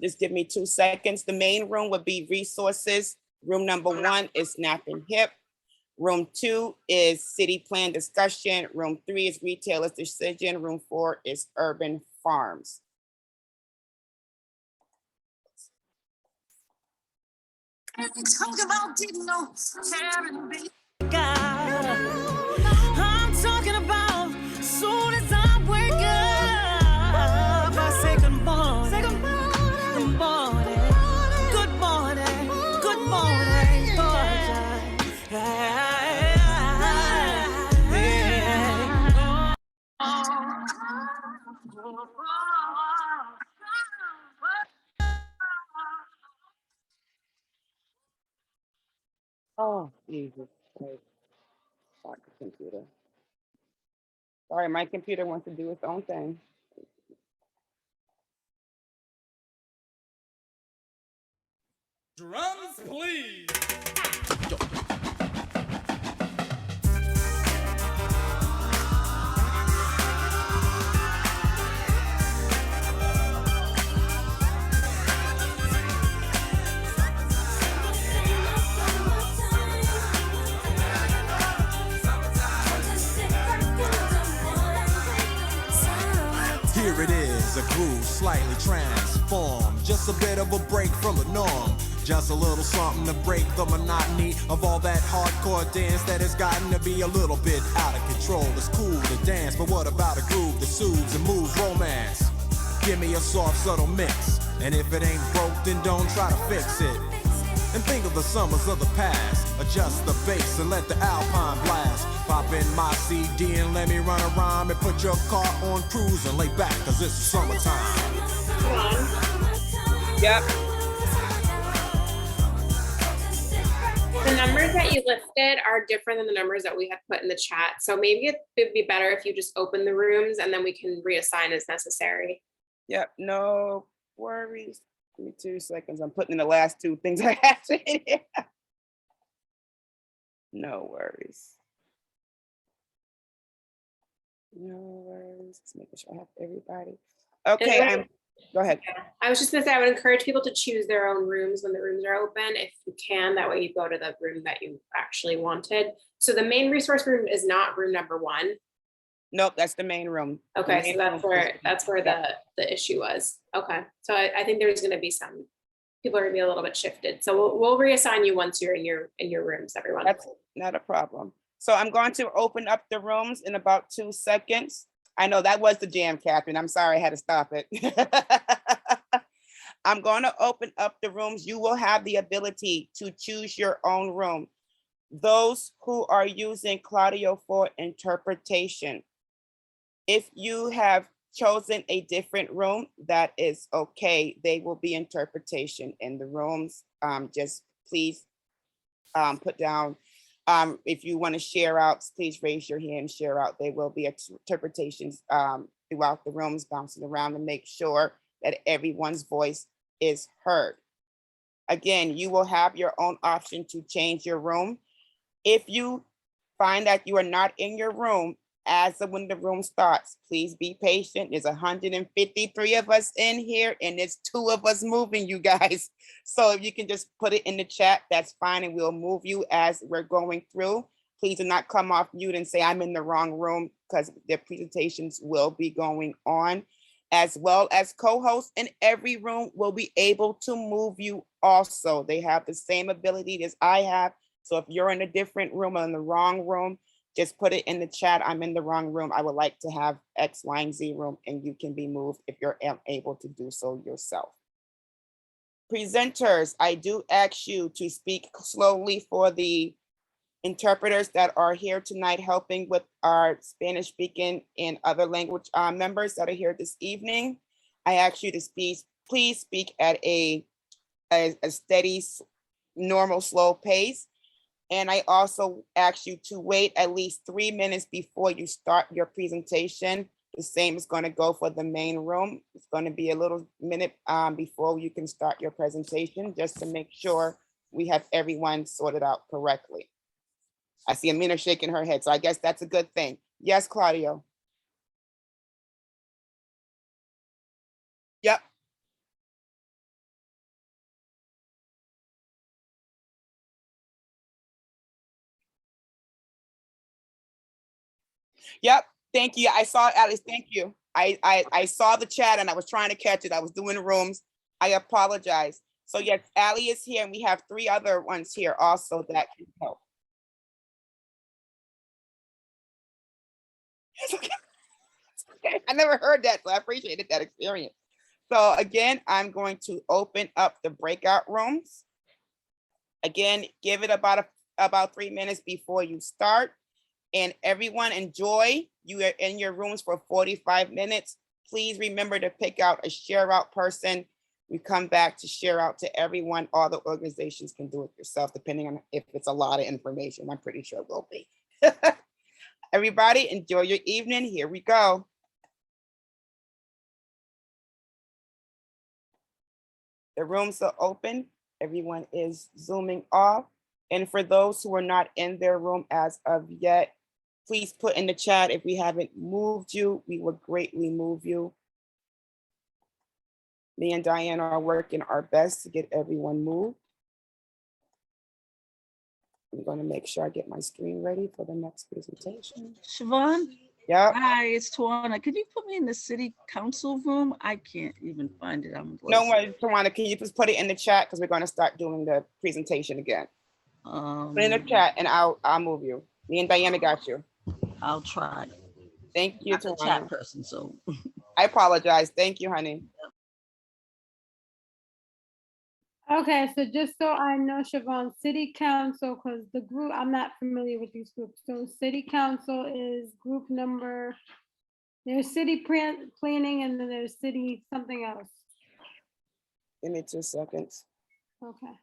just give me 2 seconds. The main room would be resources. Room number 1 is Snap and Hip. Room 2 is city plan discussion. Room 3 is retailers decision. Room 4 is urban farms. I'm talking about soon as I wake up, I say good morning, good morning, good morning, good morning, Oh, Jesus Christ. Fuck the computer. Sorry, my computer wants to do its own thing. Drums, please. Here it is, a groove slightly transformed. Just a bit of a break from the norm. Just a little something to break the monotony of all that hardcore dance that has gotten to be a little bit out of control. It's cool to dance, but what about a groove that soothes and moves romance? Give me a soft, subtle mix. And if it ain't broke, then don't try to fix it. And think of the summers of the past. Adjust the bass and let the alpine blast. Pop in my CD and let me run a rhyme and put your car on cruise and lay back, cause it's summertime. Yep. The numbers that you listed are different than the numbers that we had put in the chat. So maybe it would be better if you just open the rooms and then we can reassign as necessary. Yep, no worries. Give me 2 seconds. I'm putting in the last 2 things I have to in here. No worries. No worries. Just making sure I have everybody. Okay, go ahead. I was just gonna say, I would encourage people to choose their own rooms when the rooms are open, if you can. That way you go to the room that you actually wanted. So the main resource room is not room number 1. Nope, that's the main room. Okay, so that's where the issue was. Okay, so I think there's gonna be some people are gonna be a little bit shifted. So we'll reassign you once you're in your rooms, everyone. That's not a problem. So I'm going to open up the rooms in about 2 seconds. I know that was the jam, Catherine. I'm sorry I had to stop it. I'm going to open up the rooms. You will have the ability to choose your own room. Those who are using Claudio for interpretation, if you have chosen a different room, that is okay. They will be interpretation in the rooms. Just please put down, if you want to share out, please raise your hand, share out. There will be interpretations throughout the rooms bouncing around to make sure that everyone's voice is heard. Again, you will have your own option to change your room. If you find that you are not in your room as of when the room starts, please be patient. There's 153 of us in here and there's 2 of us moving, you guys. So if you can just put it in the chat, that's fine, and we'll move you as we're going through. Please do not come off mute and say I'm in the wrong room, because the presentations will be going on, as well as co-hosts in every room will be able to move you also. They have the same ability as I have. So if you're in a different room or in the wrong room, just put it in the chat. I'm in the wrong room. I would like to have X, Y, and Z room, and you can be moved if you're able to do so yourself. Presenters, I do ask you to speak slowly for the interpreters that are here tonight helping with our Spanish speaking and other language members that are here this evening. I ask you to please speak at a steady, normal, slow pace. And I also ask you to wait at least 3 minutes before you start your presentation The same is going to go for the main room. It's going to be a little minute before you can start your presentation, just to make sure we have everyone sorted out correctly. I see Amina shaking her head, so I guess that's a good thing. Yes, Claudio. Yep. Yep. Thank you. I saw Alice. Thank you. I saw the chat and I was trying to catch it. I was doing rooms. I apologize. So yes, Ali is here and we have 3 other ones here also that can help. It's okay. It's okay. I never heard that, so I appreciated that experience. So again, I'm going to open up the breakout rooms. Again, give it about 3 minutes before you start. And everyone enjoy. You are in your rooms for 45 minutes. Please remember to pick out a share out person. We come back to share out to everyone. All the organizations can do it yourself, depending on if it's a lot of information. I'm pretty sure it will be. Everybody enjoy your evening. Here we go. The rooms are open. Everyone is zooming off. And for those who are not in their room as of yet, please put in the chat if we haven't moved you, we will greatly move you. Me and Diane are working our best to get everyone moved. I'm going to make sure I get my screen ready for the next presentation. Siobhan? Yeah. Hi, it's Tawana. Could you put me in the city council room? I can't even find it. No worries, Tawana. Can you just put it in the chat because we're going to start doing the presentation again. Put in the chat and I'll move you. Me and Diana got you. I'll try. Thank you, Not the Tawana. chat person, so. I apologize. Thank you, honey. Okay, so just so I know, Siobhan, city council, because the group, I'm not familiar with these groups. So city council is group number, there's city planning and then there's city something else. Give me 2 seconds. Okay.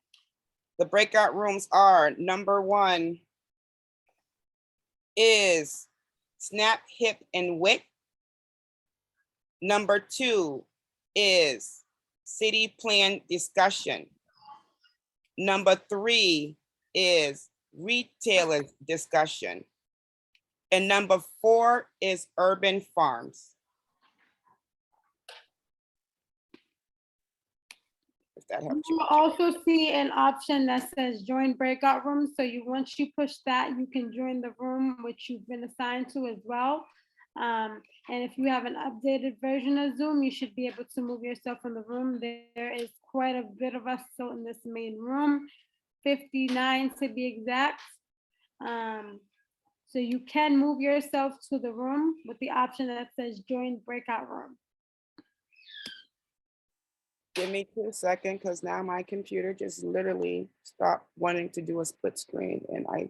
The breakout rooms are number 1 is Snap, Hip, and WIC. Number 2 is City Plan Discussion. Number 3 is Retailer Discussion. And number 4 is Urban Farms. If that helps You you. will also see an option that says join breakout rooms. So once you push that, you can join the room which you've been assigned to as well. And if you have an updated version of Zoom, you should be able to move yourself in the room. There is quite a bit of us still in this main room, 59 to be exact. So you can move yourself to the room with the option that says join breakout room. Give me 2 seconds because now my computer just literally stopped wanting to do a split screen and I.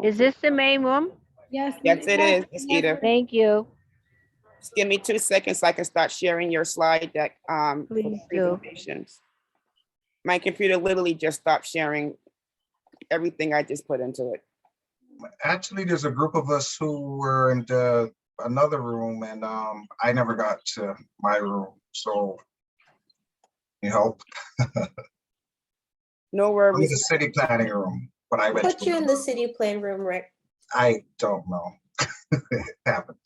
Is this the main room? Yes. Yes, it is. It's either. Thank you. Just give me 2 seconds so I can start sharing your slide deck. Please do. Presentations. My computer literally just stopped sharing everything I just put into it. Actually, there's a group of us who were in another room and I never got to my room. So you help. No I'm in worries. the city planning room, but I went Put to you in the city plan room, Rick. I don't know. It happened.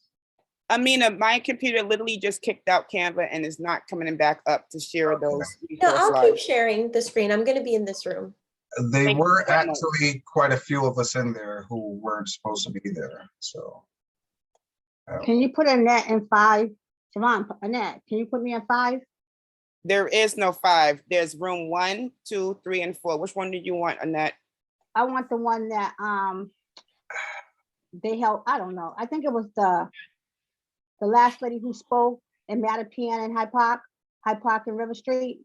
I mean, my computer literally just kicked out Canva and is not coming back up to share those. No, resource I'll keep slides. sharing the screen. I'm going to be in this room. They Thank you were very much. actually quite a few of us in there who weren't supposed to be there. So Can you put Annette in 5? Siobhan, Annette, can you put me in 5? There is no 5. There's room 1, 2, 3, and 4. Which one did you want, Annette? I want the one that they held. I don't know. I think it was the last lady who spoke in Mattapian and Hyde Park and River Street.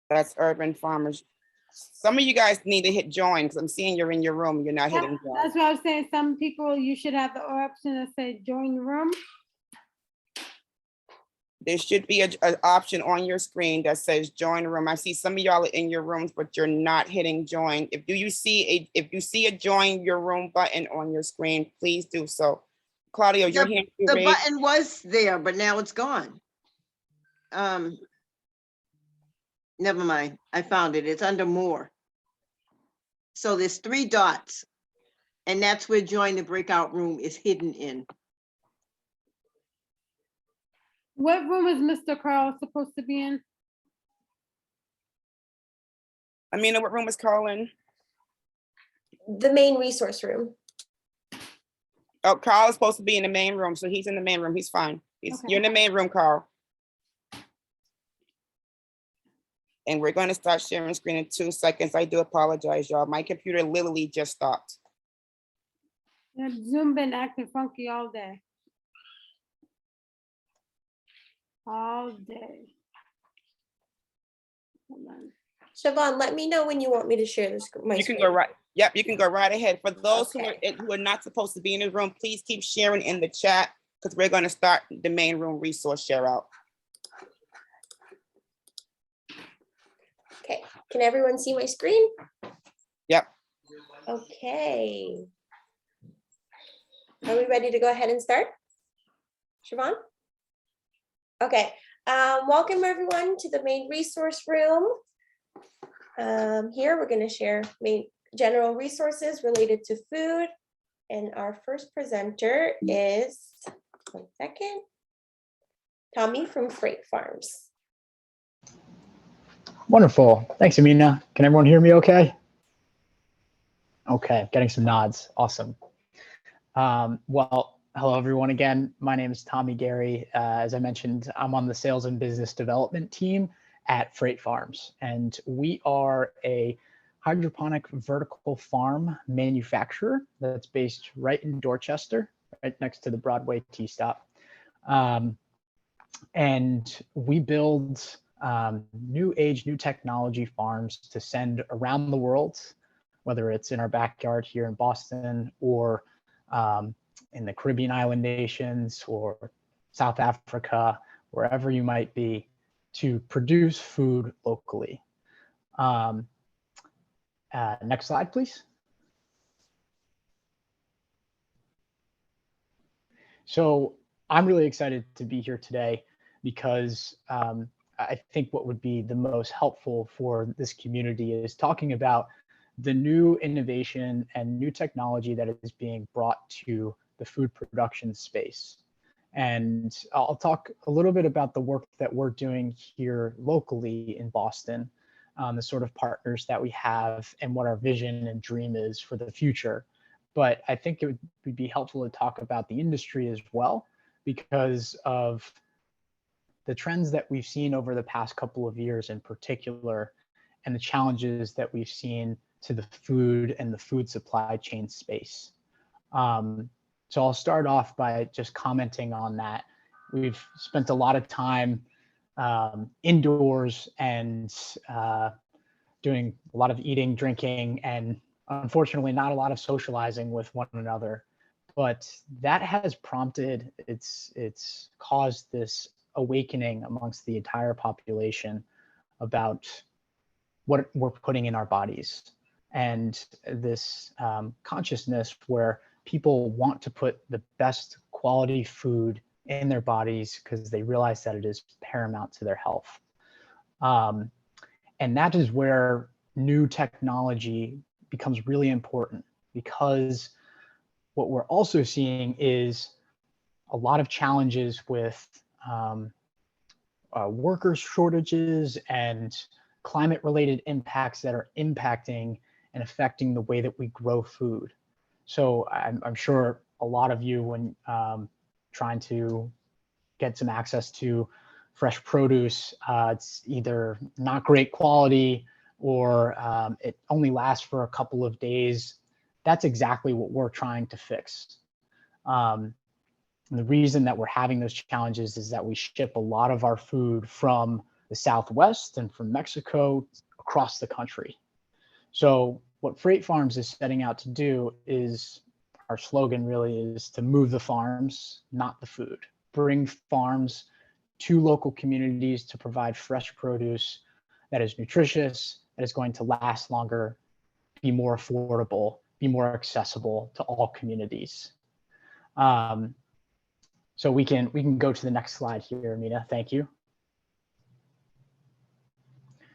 That's Urban Farmers. Some of you guys need to hit join because I'm seeing you're in your room. You're not hitting join. That's what I was saying. Some people, you should have the option that say join the room. There should be an option on your screen that says join room. I see some of y'all are in your rooms, but you're not hitting join. If you see a join your room button on your screen, please do so. Claudio, your The hand is the raised. button was there, but now it's gone. Never mind. I found it. It's under more. So there's 3 dots, and that's where join the breakout room is hidden in. What room is Mr. Carl supposed to be in? Amina, what room is Carl in? The main resource room. Oh, Carl is supposed to be in the main room, so he's in the main room. He's fine. You're in the main room, Carl. And we're going to start sharing screen in 2 seconds. I do apologize, y'all. My computer literally just stopped. Yeah, Zoom been acting funky all day. All day. Hold on. Siobhan, let me know when you want me to share this. You can go right. Yep, you can go right ahead. For those who are not supposed to be in the room, please keep sharing in the chat because we're going to start the main room resource share out. Okay, can everyone see my screen? Yep. Okay. Are we ready to go ahead and start? Siobhan? Okay, welcome everyone to the main resource room. Here we're going to share main general resources related to food. And our first presenter is, 1 second, Tommy from Freight Farms. Wonderful. Thanks, Amina. Can everyone hear me okay? Okay, getting some nods. Awesome. Well, hello, everyone. Again, my name is Tommy Gary. As I mentioned, I'm on the sales and business development team at Freight Farms, and we are a hydroponic vertical farm manufacturer that's based right in Dorchester, right next to the Broadway T-stop. And we build new age, new technology farms to send around the world, whether it's in our backyard here in Boston or in the Caribbean island nations or South Africa, wherever you might be, to produce food locally. Next slide, please. So I'm really excited to be here today because I think what would be the most helpful for this community is talking about the new innovation and new technology that is being brought to the food production space. And I'll talk a little bit about the work that we're doing here locally in Boston, the sort of partners that we have and what our vision and dream is for the future. But I think it would be helpful to talk about the industry as well because of the trends that we've seen over the past couple of years in particular, and the challenges that we've seen to the food and the food supply chain space. So I'll start off by just commenting on that. We've spent a lot of time indoors and doing a lot of eating, drinking, and unfortunately not a lot of socializing with one another. But that has prompted, it's caused this awakening amongst the entire population about what we're putting in our bodies, and this consciousness where people want to put the best quality food in their bodies because they realize that it is paramount to their health. And that is where new technology becomes really important, because what we're also seeing is a lot of challenges with worker shortages and climate-related impacts that are impacting and affecting the way that we grow food. So I'm sure a lot of you, when trying to get some access to fresh produce, it's either not great quality or it only lasts for a couple of days. That's exactly what we're trying to fix. And the reason that we're having those challenges is that we ship a lot of our food from the Southwest and from Mexico across the country. So what Freight Farms is setting out to do is, our slogan really is to move the farms, not the food. Bring farms to local communities to provide fresh produce that is nutritious, that is going to last longer, be more affordable, be more accessible to all communities. So we can go to the next slide here, Amina. Thank you.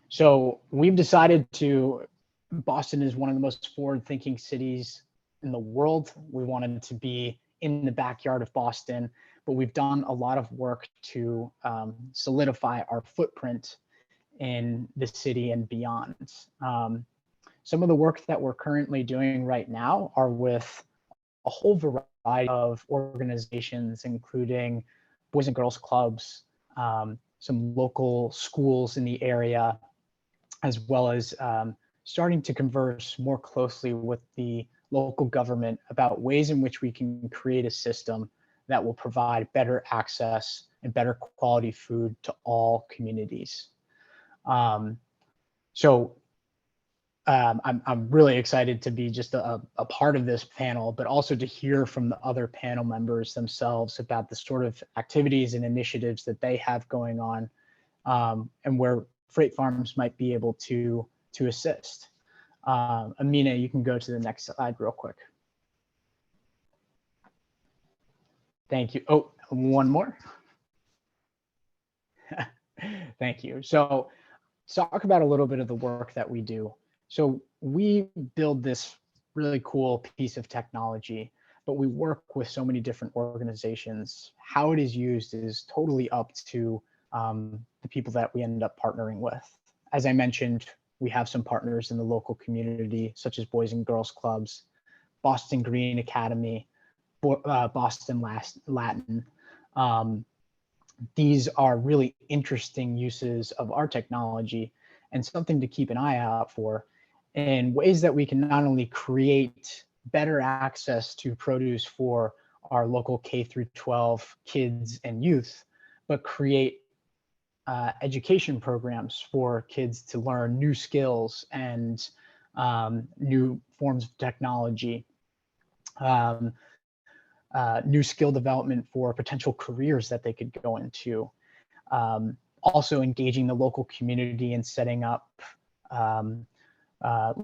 So we've decided Boston is one of the most forward-thinking cities in the world. We wanted to be in the backyard of Boston, but we've done a lot of work to solidify our footprint in the city and beyond. Some of the work that we're currently doing right now are with a whole variety of organizations, including Boys and Girls Clubs, some local schools in the area, as well as starting to converse more closely with the local government about ways in which we can create a system that will provide better access and better quality food to all communities. I'm really excited to be just a part of this panel, but also to hear from the other panel members themselves about the sort of activities and initiatives that they have going on, and where Freight Farms might be able to assist. Amina, you can go to the next slide real quick. Thank you. Oh, one more. Thank you. So talk about a little bit of the work that we do. So we build this really cool piece of technology, but we work with so many different organizations. How it is used is totally up to the people that we end up partnering with. As I mentioned, we have some partners in the local community, such as Boys and Girls Clubs, Boston Green Academy, Boston Latin. These are really interesting uses of our technology and something to keep an eye out for, in ways that we can not only create better access to produce for our local K through 12 kids and youth, but create education programs for kids to learn new skills and new forms of technology, new skill development for potential careers that they could go into. Also engaging the local community and setting up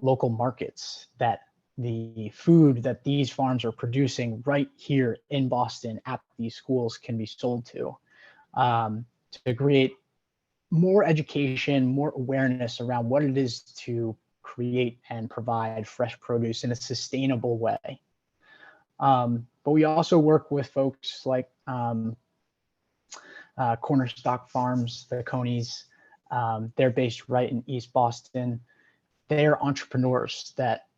local markets that the food that these farms are producing right here in Boston at these schools can be sold to create more education, more awareness around what it is to create and provide fresh produce in a sustainable way. But we also work with folks like Cornerstock Farms, the Conies. They're based right in East Boston. They're entrepreneurs that,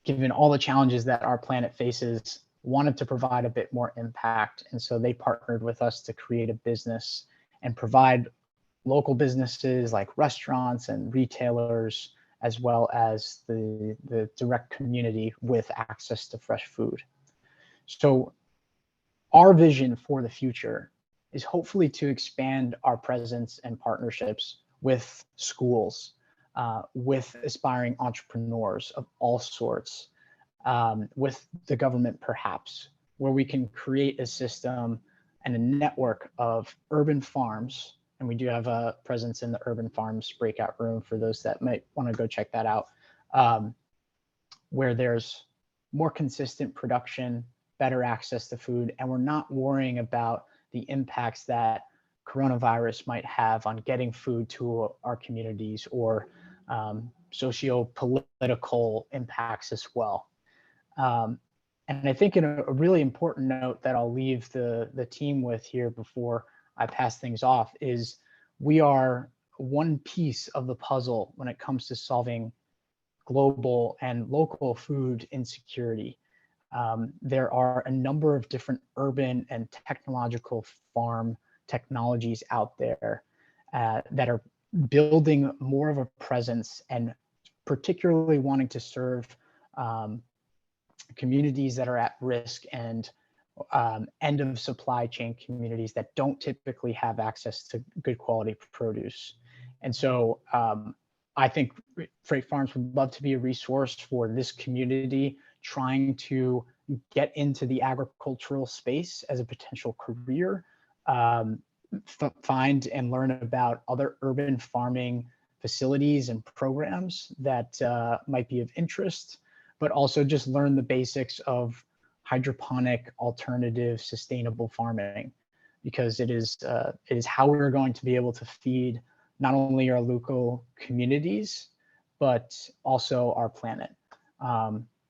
given all the challenges that our planet faces, wanted to provide a bit more impact. And so they partnered with us to create a business and provide local businesses like restaurants and retailers, as well as the direct community with access to fresh food. So our vision for the future is hopefully to expand our presence and partnerships with schools, with aspiring entrepreneurs of all sorts, with the government perhaps, where we can create a system and a network of urban farms. And we do have a presence in the urban farms breakout room for those that might want to go check that out, where there's more consistent production, better access to food, and we're not worrying about the impacts that coronavirus might have on getting food to our communities, or socio-political impacts as well. And I think in a really important note that I'll leave the team with here before I pass things off is we are one piece of the puzzle when it comes to solving global and local food insecurity. There are a number of different urban and technological farm technologies out there that are building more of a presence and particularly wanting to serve communities that are at risk and end of supply chain communities that don't typically have access to good quality produce. And so I think Freight Farms would love to be a resource for this community trying to get into the agricultural space as a potential career, find and learn about other urban farming facilities and programs that might be of interest, but also just learn the basics of hydroponic, alternative, sustainable farming, because it is how we're going to be able to feed not only our local communities, but also our planet.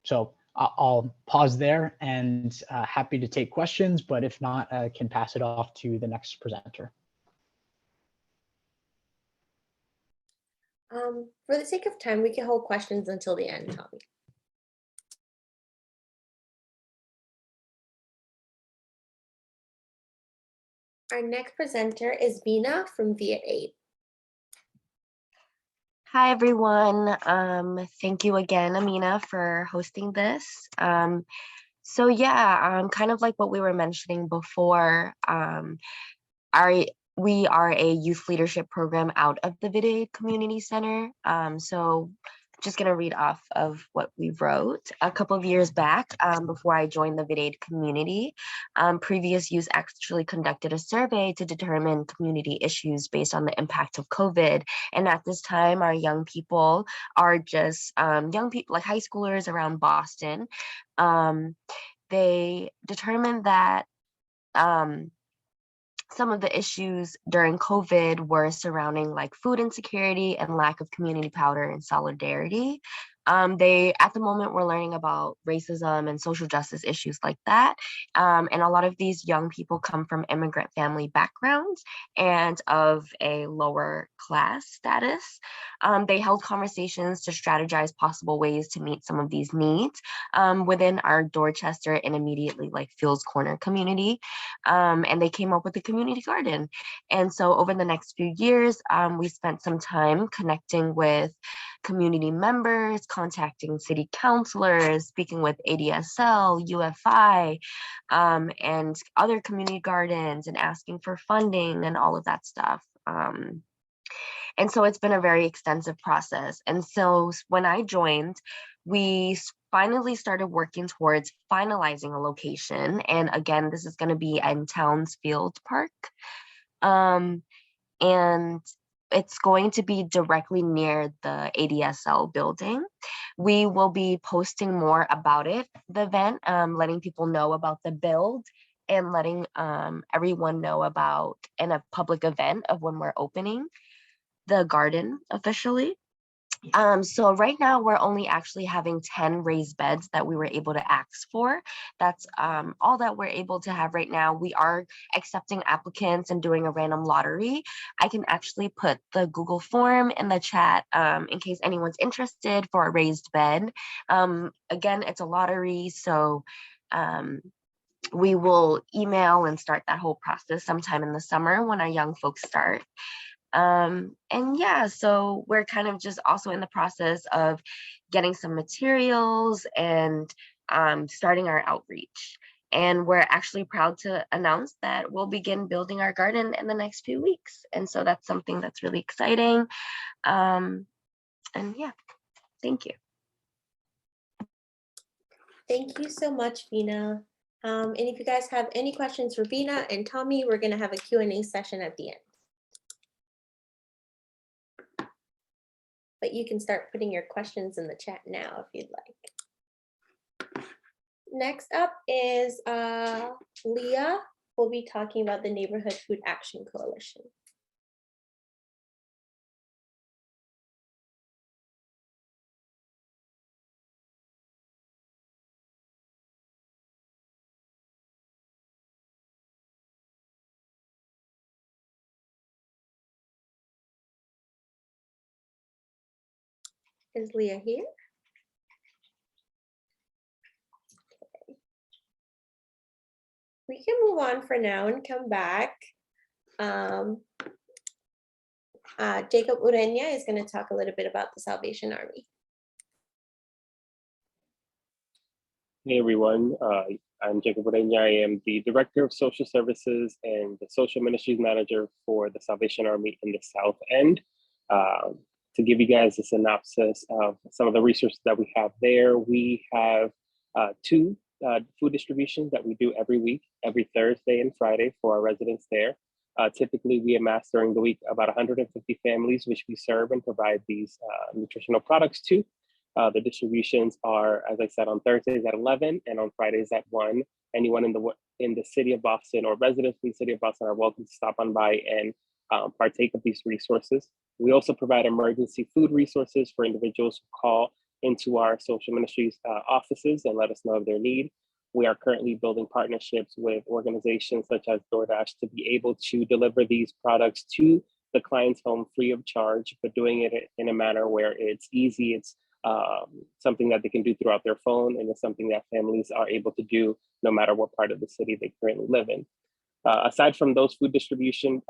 So I'll pause there and happy to take questions, but if not, I can pass it off to the next presenter. For the sake of time, we can hold questions until the end, Tommy. Our next presenter is Vina from Viet8. Hi, everyone. Thank you again, Amina, for hosting this. So yeah, kind of like what we were mentioning before, we are a youth leadership program out of the Viet8 Community Center. So just gonna read off of what we wrote. A couple of years back, before I joined the Viet8 community, previous youth actually conducted a survey to determine community issues based on the impact of COVID. And at this time, our young people are just young people, like high schoolers around Boston. They determined that some of the issues during COVID were surrounding like food insecurity and lack of community power and solidarity. They, at the moment, were learning about racism and social justice issues like that. And a lot of these young people come from immigrant family backgrounds and of a lower class status. They held conversations to strategize possible ways to meet some of these needs within our Dorchester and immediately like Fields Corner community. And they came up with a community garden. And so over the next few years, we spent some time connecting with community members, contacting city councilors, speaking with ADSL, UFI, and other community gardens and asking for funding and all of that stuff. And so it's been a very extensive process. And so when I joined, we finally started working towards finalizing a location. And again, this is going to be in Townsfield Park. And it's going to be directly near the ADSL building. We will be posting more about it, the event, letting people know about the build and letting everyone know about in a public event of when we're opening the garden officially. So right now we're only actually having 10 raised beds that we were able to ask for. That's all that we're able to have right now. We are accepting applicants and doing a random lottery. I can actually put the Google form in the chat in case anyone's interested for a raised bed. Again, it's a lottery, so we will email and start that whole process sometime in the summer when our young folks start. And yeah, so we're kind of just also in the process of getting some materials and starting our outreach. And we're actually proud to announce that we'll begin building our garden in the next few weeks. And so that's something that's really exciting. And yeah, thank you. Thank you so much, Vina. And if you guys have any questions for Vina and Tommy, we're going to have a Q&A session at the end. But you can start putting your questions in the chat now if you'd like. Next up is Leah, who'll be talking about the Neighborhood Food Action Coalition. Is Leah here? Okay. We can move on for now and come back. Jacob Urenia is going to talk a little bit about the Salvation Army. Hey everyone, I'm Jacob Urenia. I am the Director of Social Services and the Social Ministries Manager for the Salvation Army in the South End. To give you guys a synopsis of some of the resources that we have there, we have two food distributions that we do every week, every Thursday and Friday for our residents there. Typically, we amass during the week about 150 families, which we serve and provide these nutritional products to. The distributions are, as I said, on Thursdays at 11 and on Fridays at 1. Anyone in the city of Boston or residents in the city of Boston are welcome to stop on by and partake of these resources. We also provide emergency food resources for individuals who call into our social ministries offices and let us know of their need. We are currently building partnerships with organizations such as DoorDash to be able to deliver these products to the client's home free of charge, but doing it in a manner where it's easy, it's something that they can do throughout their phone, and it's something that families are able to do no matter what part of the city they currently live in. Aside from those food distribution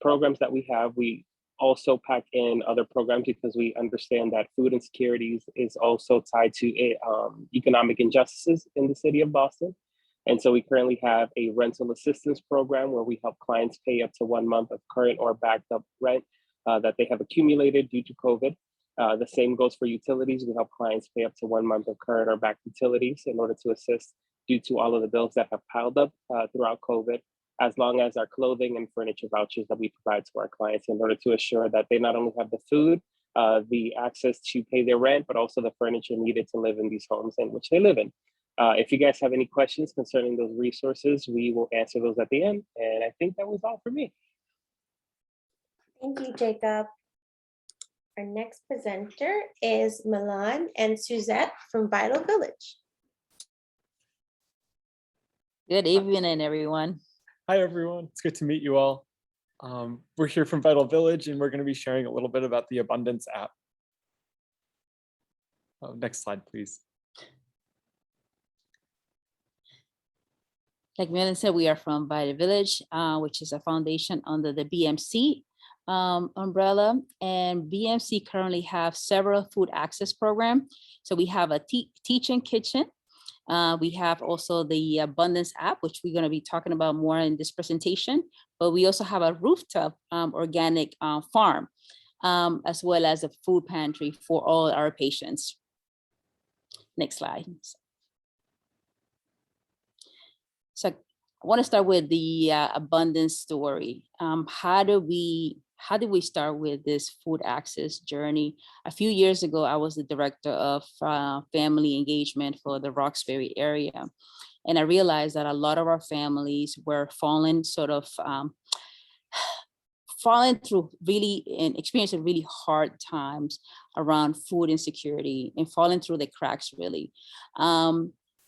programs that we have, we also pack in other programs because we understand that food insecurity is also tied to economic injustices in the city of Boston. And so we currently have a rental assistance program where we help clients pay up to 1 month of current or backed up rent that they have accumulated due to COVID. The same goes for utilities. We help clients pay up to 1 month of current or backed utilities in order to assist due to all of the bills that have piled up throughout COVID, as long as our clothing and furniture vouchers that we provide to our clients in order to assure that they not only have the food, the access to pay their rent, but also the furniture needed to live in these homes in which they live in. If you guys have any questions concerning those resources, we will answer those at the end. And I think that was all for me. Thank you, Jacob. Our next presenter is Milan and Suzette from Vital Village. Good evening, everyone. Hi, everyone. It's good to meet you all. We're here from Vital Village, and we're going to be sharing a little bit about the Abundance app. Next slide, please. Like Milan said, we are from Vital Village, which is a foundation under the BMC umbrella. And BMC currently have several food access programs. So we have a teaching kitchen. We have also the Abundance app, which we're going to be talking about more in this presentation. But we also have a rooftop organic farm, as well as a food pantry for all our patients. Next slide. So I want to start with the Abundance story. How did we start with this food access journey? A few years ago, I was the director of family engagement for the Roxbury area. And I realized that a lot of our families were falling through really and experiencing really hard times around food insecurity and falling through the cracks, really.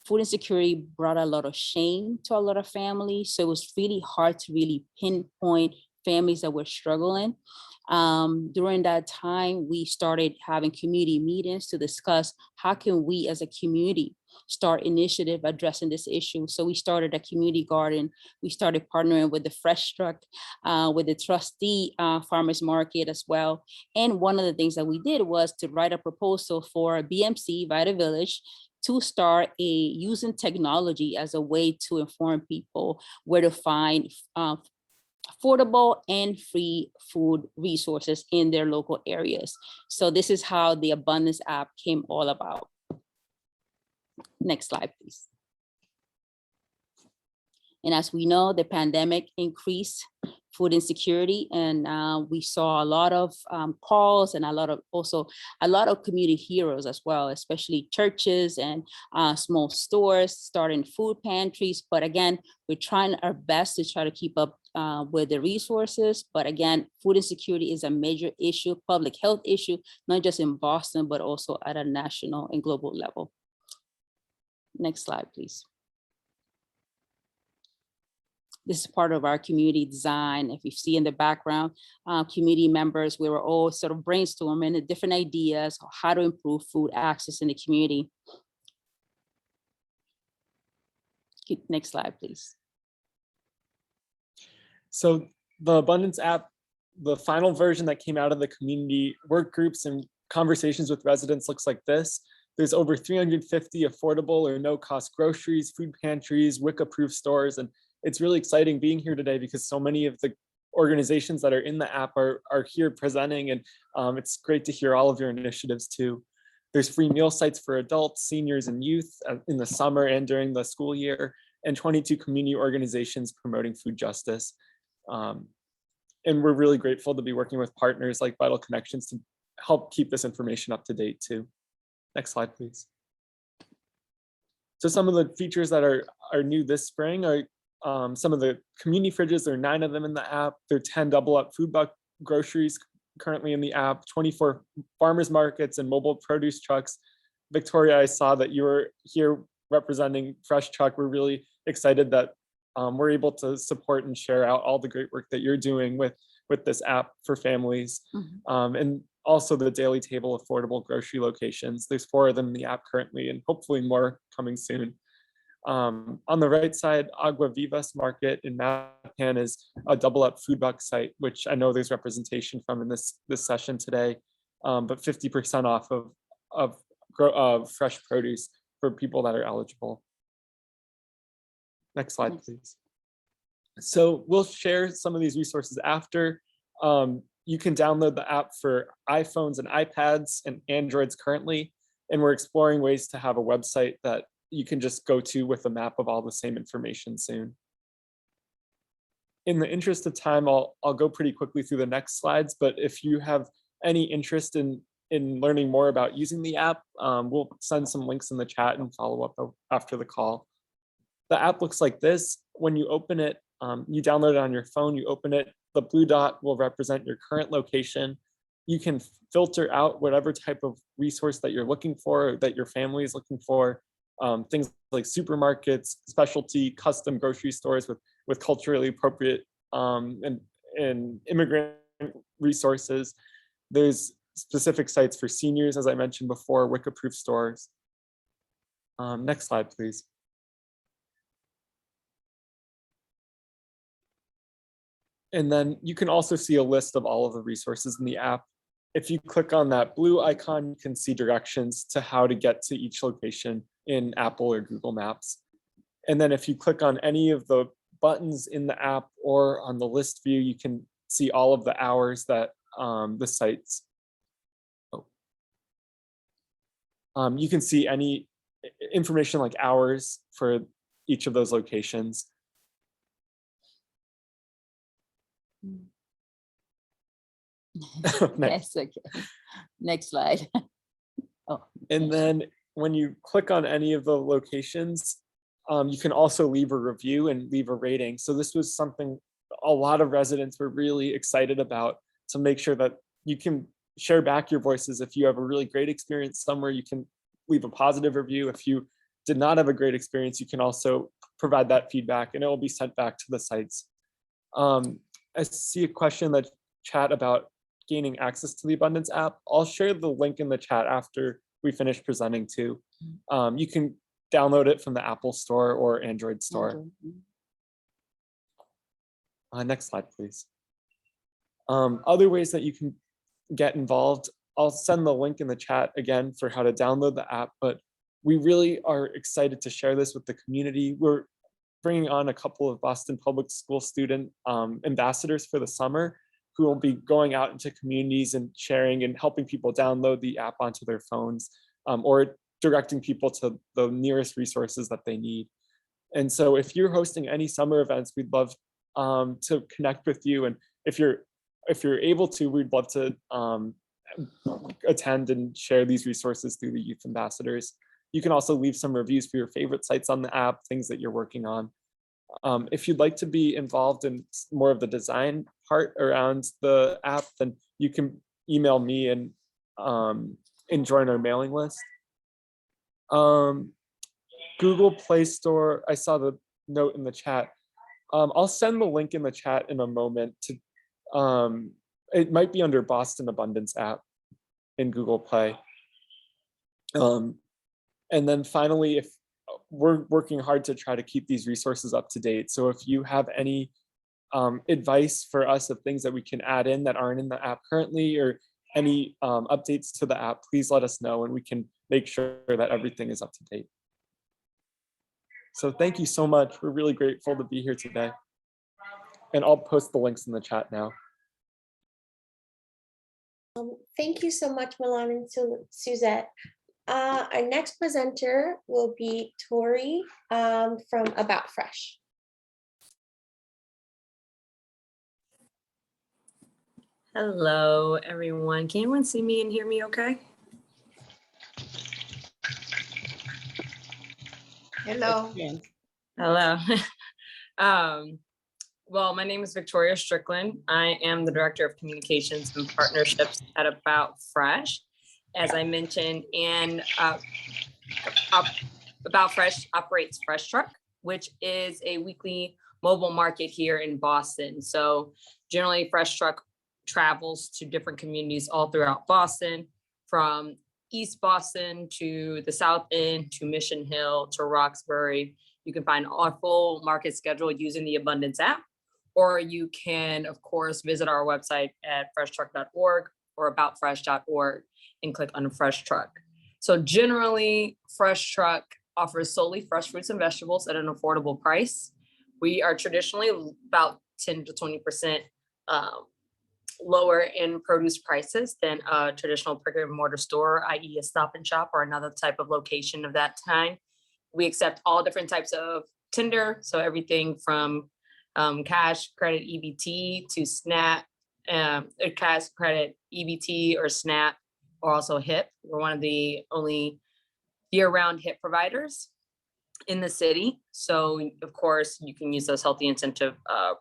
Food insecurity brought a lot of shame to a lot of families. So it was really hard to really pinpoint families that were struggling. During that time, we started having community meetings to discuss how can we as a community start initiative addressing this issue. So we started a community garden. We started partnering with the Fresh Truck, with the Trustee Farmers Market as well. And one of the things that we did was to write a proposal for BMC, Vital Village, to start using technology as a way to inform people where to find affordable and free food resources in their local areas. So this is how the Abundance app came all about. Next slide, please. And as we know, the pandemic increased food insecurity, and we saw a lot of calls and a lot of community heroes as well, especially churches and small stores starting food pantries. But again, we're trying our best to try to keep up with the resources. But again, food insecurity is a major issue, public health issue, not just in Boston, but also at a national and global level. Next slide, please. This is part of our community design. If you see in the background, community members, we were all sort of brainstorming the different ideas of how to improve food access in the community. Next slide, please. So the Abundance app, the final version that came out of the community work groups and conversations with residents looks like this. There's over 350 affordable or no-cost groceries, food pantries, WIC-approved stores, and it's really exciting being here today because so many of the organizations that are in the app are here presenting, and it's great to hear all of your initiatives too. There's free meal sites for adults, seniors, and youth in the summer and during the school year, and 22 community organizations promoting food justice. And we're really grateful to be working with partners like Vital Connections to help keep this information up to date too. Next slide, please. So some of the features that are new this spring are some of the community fridges. There are 9 of them in the app. There are 10 double up food buck groceries currently in the app, 24 farmers markets and mobile produce trucks. Victoria, I saw that you were here representing Fresh Truck. We're really excited that we're able to support and share out all the great work that you're doing with this app for families. And also the Daily Table affordable grocery locations. There's 4 of them in the app currently, and hopefully more coming soon. On the right side, Agua Vivas Market in Mattapan is a double up food buck site, which I know there's representation from in this session today, but 50% off of fresh produce for people that are eligible. Next slide, please. So we'll share some of these resources after. You can download the app for iPhones and iPads and Androids currently, and we're exploring ways to have a website that you can just go to with a map of all the same information soon. In the interest of time, I'll go pretty quickly through the next slides, but if you have any interest in learning more about using the app, we'll send some links in the chat and follow up after the call. The app looks like this. When you open it, you download it on your phone, you open it, the blue dot will represent your current location. You can filter out whatever type of resource that you're looking for, that your family is looking for. Things like supermarkets, specialty, custom grocery stores with culturally appropriate and immigrant resources. There's specific sites for seniors, as I mentioned before, WIC-approved stores. Next slide, please. And then you can also see a list of all of the resources in the app. If you click on that blue icon, you can see directions to how to get to each location in Apple or Google Maps. And then if you click on any of the buttons in the app or on the list view, you can see all of the hours that the sites. You can see any information like hours for each of those locations. Yes, okay. Next slide. Oh. And then when you click on any of the locations, you can also leave a review and leave a rating. So this was something a lot of residents were really excited about, to make sure that you can share back your voices. If you have a really great experience somewhere, you can leave a positive review. If you did not have a great experience, you can also provide that feedback and it will be sent back to the sites. I see a question in the chat about gaining access to the Abundance app. I'll share the link in the chat after we finish presenting too. You can download it from the Apple Store or Android store. Next slide, please. Other ways that you can get involved, I'll send the link in the chat again for how to download the app, but we really are excited to share this with the community. We're bringing on a couple of Boston Public School student ambassadors for the summer, who will be going out into communities and sharing and helping people download the app onto their phones, or directing people to the nearest resources that they need. And so if you're hosting any summer events, we'd love to connect with you. And if you're able to, we'd love to attend and share these resources through the youth ambassadors. You can also leave some reviews for your favorite sites on the app, things that you're working on. If you'd like to be involved in more of the design part around the app, then you can email me and join our mailing list. Google Play Store, I saw the note in the chat. I'll send the link in the chat in a moment to, it might be under Boston Abundance app in Google Play. And then finally, if we're working hard to try to keep these resources up to date. So if you have any advice for us of things that we can add in that aren't in the app currently, or any updates to the app, please let us know and we can make sure that everything is up to date. So thank you so much. We're really grateful to be here today. And I'll post the links in the chat now. Thank you so much, Milan and Suzette. Our next presenter will be Tori from About Fresh. Hello, everyone. Can anyone see me and hear me okay? Hello. Hello. Well, my name is Victoria Strickland. I am the Director of Communications and Partnerships at About Fresh. As I mentioned, and About Fresh operates Fresh Truck, which is a weekly mobile market here in Boston. So generally, Fresh Truck travels to different communities all throughout Boston, from East Boston to the South End to Mission Hill to Roxbury. You can find our full market schedule using the Abundance app, or you can, of course, visit our website at freshTruck.org or aboutfresh.org and click on Fresh Truck. So generally, Fresh Truck offers solely fresh fruits and vegetables at an affordable price. We are traditionally about 10 to 20% lower in produce prices than a traditional brick and mortar store, i.e. a Stop and Shop or another type of location of that kind. We accept all different types of tender, so everything from cash, credit, EBT to SNAP, cash, credit, EBT or SNAP, or also HIP. We're one of the only year-round HIP providers in the city. So of course, you can use those healthy incentive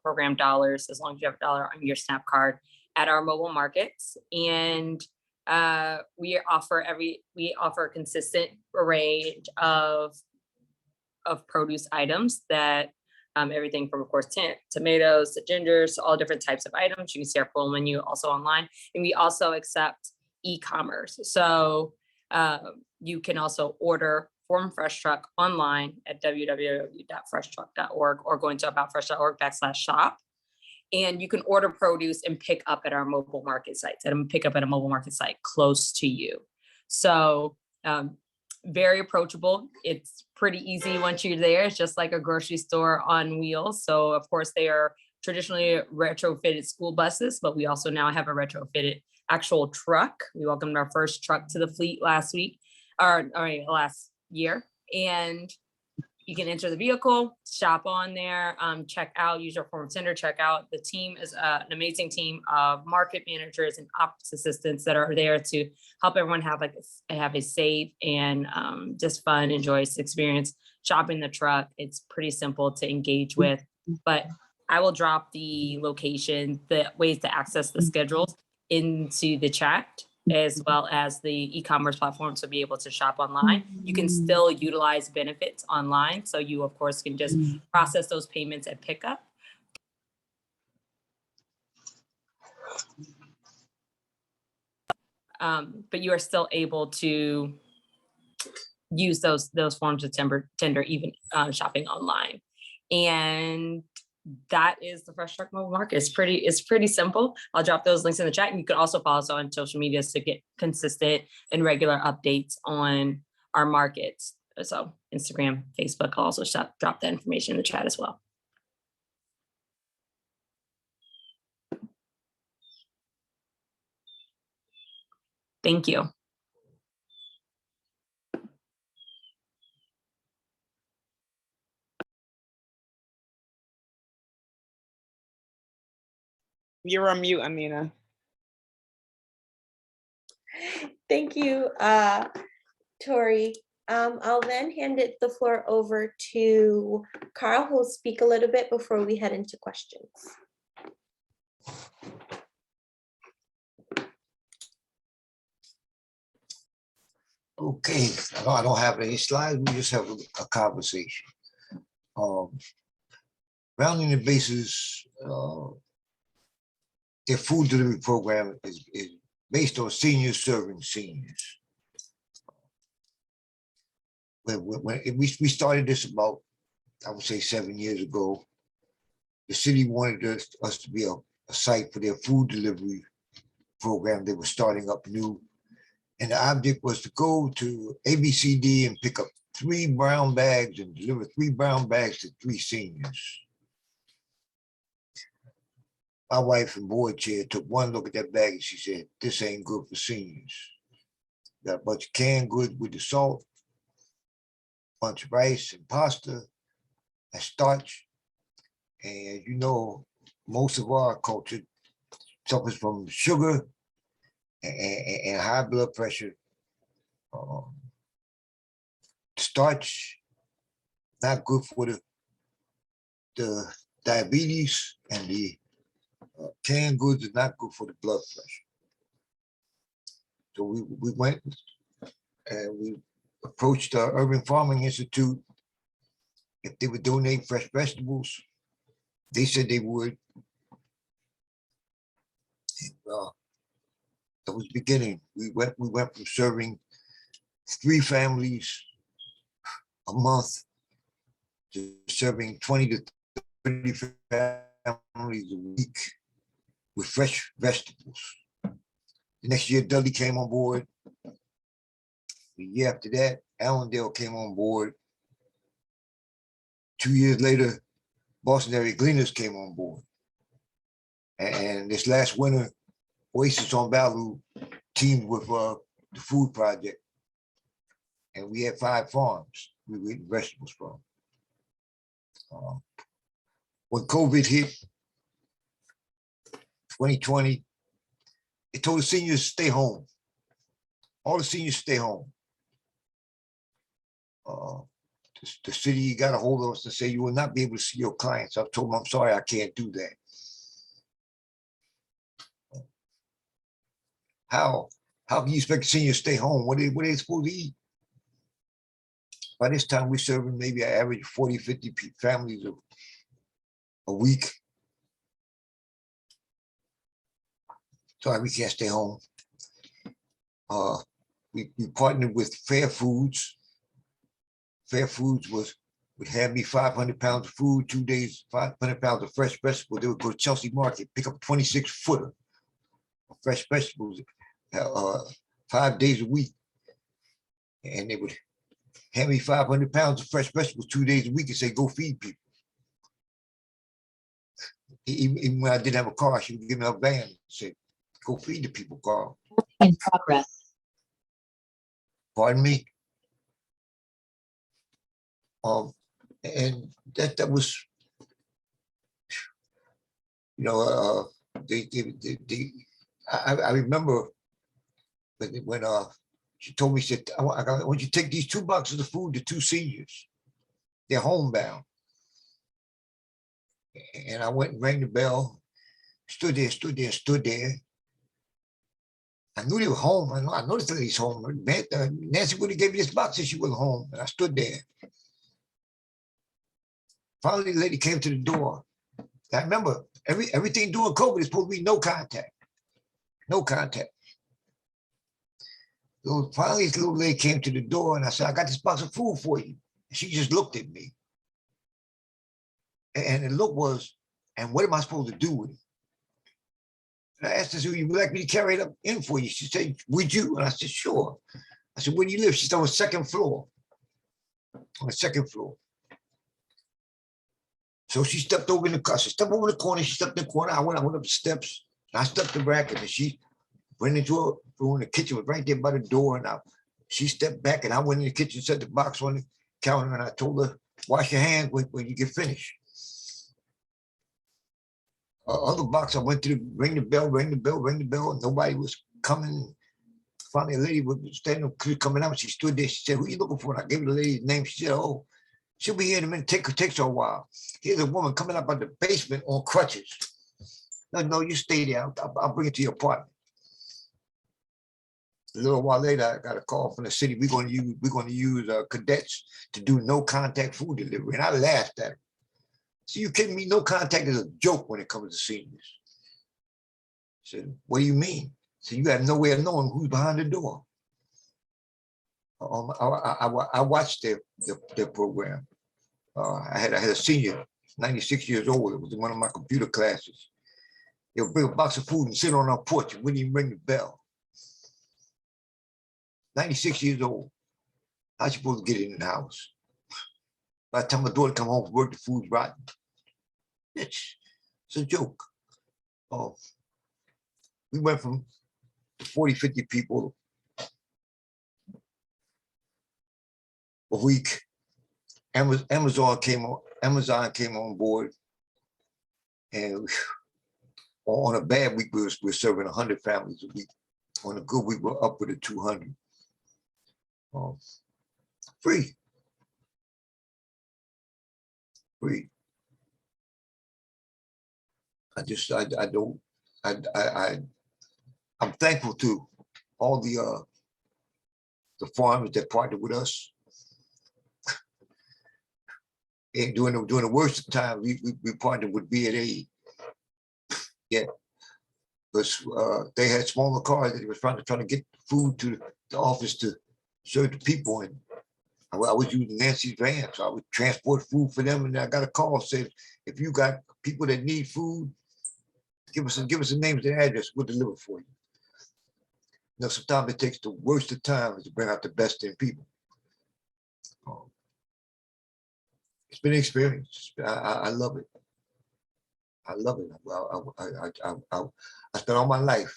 program dollars as long as you have a dollar on your SNAP card at our mobile markets. And we offer a consistent range of produce items that everything from, of course, tomatoes to gingers, to all different types of items. You can see our full menu also online. And we also accept e-commerce. So you can also order from Fresh Truck online at www.freshTruck.org or going to aboutfresh.org/shop. And you can order produce and pick up at our mobile market sites, and pick up at a mobile market site close to you. So very approachable. It's pretty easy once you're there. It's just like a grocery store on wheels. So of course they are traditionally retrofitted school buses, but we also now have a retrofitted actual truck. We welcomed our first truck to the fleet last year. And you can enter the vehicle, shop on there, check out, use your form of tender, check out. The team is an amazing team of market managers and ops assistants that are there to help everyone have a safe and just fun and joyous experience shopping the truck. It's pretty simple to engage with, but I will drop the location, the ways to access the schedules into the chat, as well as the e-commerce platform to be able to shop online. You can still utilize benefits online. So you, of course, can just process those payments at pickup. But you are still able to use those forms of tender even shopping online. And that is the Fresh Truck mobile market. It's pretty simple. I'll drop those links in the chat, and you can also follow us on social media to get consistent and regular updates on our markets. So Instagram, Facebook, I'll also drop that information in the chat as well. Thank you. You're on mute, Amina. Thank you, Tori. I'll then hand the floor over to Carl, who'll speak a little bit before we head into questions. Okay, I don't have any slides. We just have a conversation. Rounding the bases, their food delivery program is based on seniors serving seniors. When we started this about, I would say 7 years ago, the city wanted us to be a site for their food delivery program. They were starting up new. And the object was to go to ABCD and pick up 3 brown bags and deliver 3 brown bags to 3 seniors. My wife and board chair took one look at that bag and she said, "This ain't good for seniors." Got a bunch of canned goods with the salt, bunch of rice and pasta and starch. And you know, most of our culture suffers from sugar and high blood pressure. Starch not good for the diabetes, and the canned goods is not good for the blood pressure. So we went and we approached the Urban Farming Institute if they would donate fresh vegetables. They said they would. And, it was beginning. We went from serving 3 families a month to serving 20 to 30 families a week with fresh vegetables. The next year, Dudley came on board. The year after that, Allendale came on board. 2 years later, Boston Area Gleaners came on board. And this last winter, Oasis on Balu teamed with the Food Project. And we had 5 farms we were eating vegetables from. When COVID hit, 2020, they told the seniors to stay home. All the seniors stay home. The city got a hold of us and said, you will not be able to see your clients. I told them, I'm sorry, I can't do that. How can you expect seniors to stay home? What are they supposed to eat? By this time, we're serving maybe an average 40, 50 families a week. Sorry, we can't stay home. We partnered with Fair Foods. Fair Foods would have me 500 pounds of food, 2 days, 500 pounds of fresh vegetables. They would go to Chelsea Market, pick up 26-footer of fresh vegetables 5 days a week. And they would hand me 500 pounds of fresh vegetables 2 days a week and say, go feed people. Even when I didn't have a car, she would give me a van and say, go feed the people, Carl. In progress. Pardon me? And that was, you know, I remember when she told me, she said, I want you to take these 2 boxes of food to 2 seniors. They're homebound. And I went and rang the bell, stood there. I knew they were home. I know this lady's home. Nancy would have gave me this box if she was home. And I stood there. Finally, the lady came to the door. I remember everything during COVID is supposed to be no contact. No contact. So finally, this little lady came to the door and I said, I got this box of food for you. And she just looked at me. And the look was, and what am I supposed to do with it? And I asked her, so you would like me to carry it up in for you? She said, would you? And I said, sure. I said, where do you live? She said, on the 2nd floor. On the 2nd floor. So she stepped over in the car. She stepped over the corner. She stepped in the corner. I went up the steps. I stepped the rack and she went into a room. The kitchen was right there by the door. And she stepped back and I went in the kitchen, set the box on the counter, and I told her, wash your hands when you get finished. Other box, I went to ring the bell, and nobody was coming. Finally, a lady was standing coming out. She stood there. She said, who are you looking for? And I gave her the lady's name. She said, oh, she'll be here in a minute. Takes her a while. Here's a woman coming up out the basement on crutches. No, you stay there. I'll bring it to your apartment. A little while later, I got a call from the city. We're going to use cadets to do no contact food delivery. And I laughed at her. So you kidding me? No contact is a joke when it comes to seniors. I said, what do you mean? So you have no way of knowing who's behind the door. I watched their program. I had a senior, 96 years old. It was in one of my computer classes. They would bring a box of food and sit on our porch and wouldn't even ring the bell. 96 years old. How's she supposed to get in the house? By the time my daughter come home from work, the food's rotten. It's a joke. We went from 40, 50 people a week. Amazon came on board, and on a bad week, we're serving 100 families a week. On a good week, we're upward of 200. Free. Free. I just, I don't, I'm thankful to all the farmers that partnered with us. And during the worst of time, we partnered with B&A. Yeah, because they had smaller cars that they was trying to get food to the office to serve the people. And I was using Nancy's van, so I would transport food for them. And I got a call said, if you got people that need food, give us the names and address, we'll deliver for you. You know, sometimes it takes the worst of times to bring out the best in people. It's been an experience. I love it. I love it. I spent all my life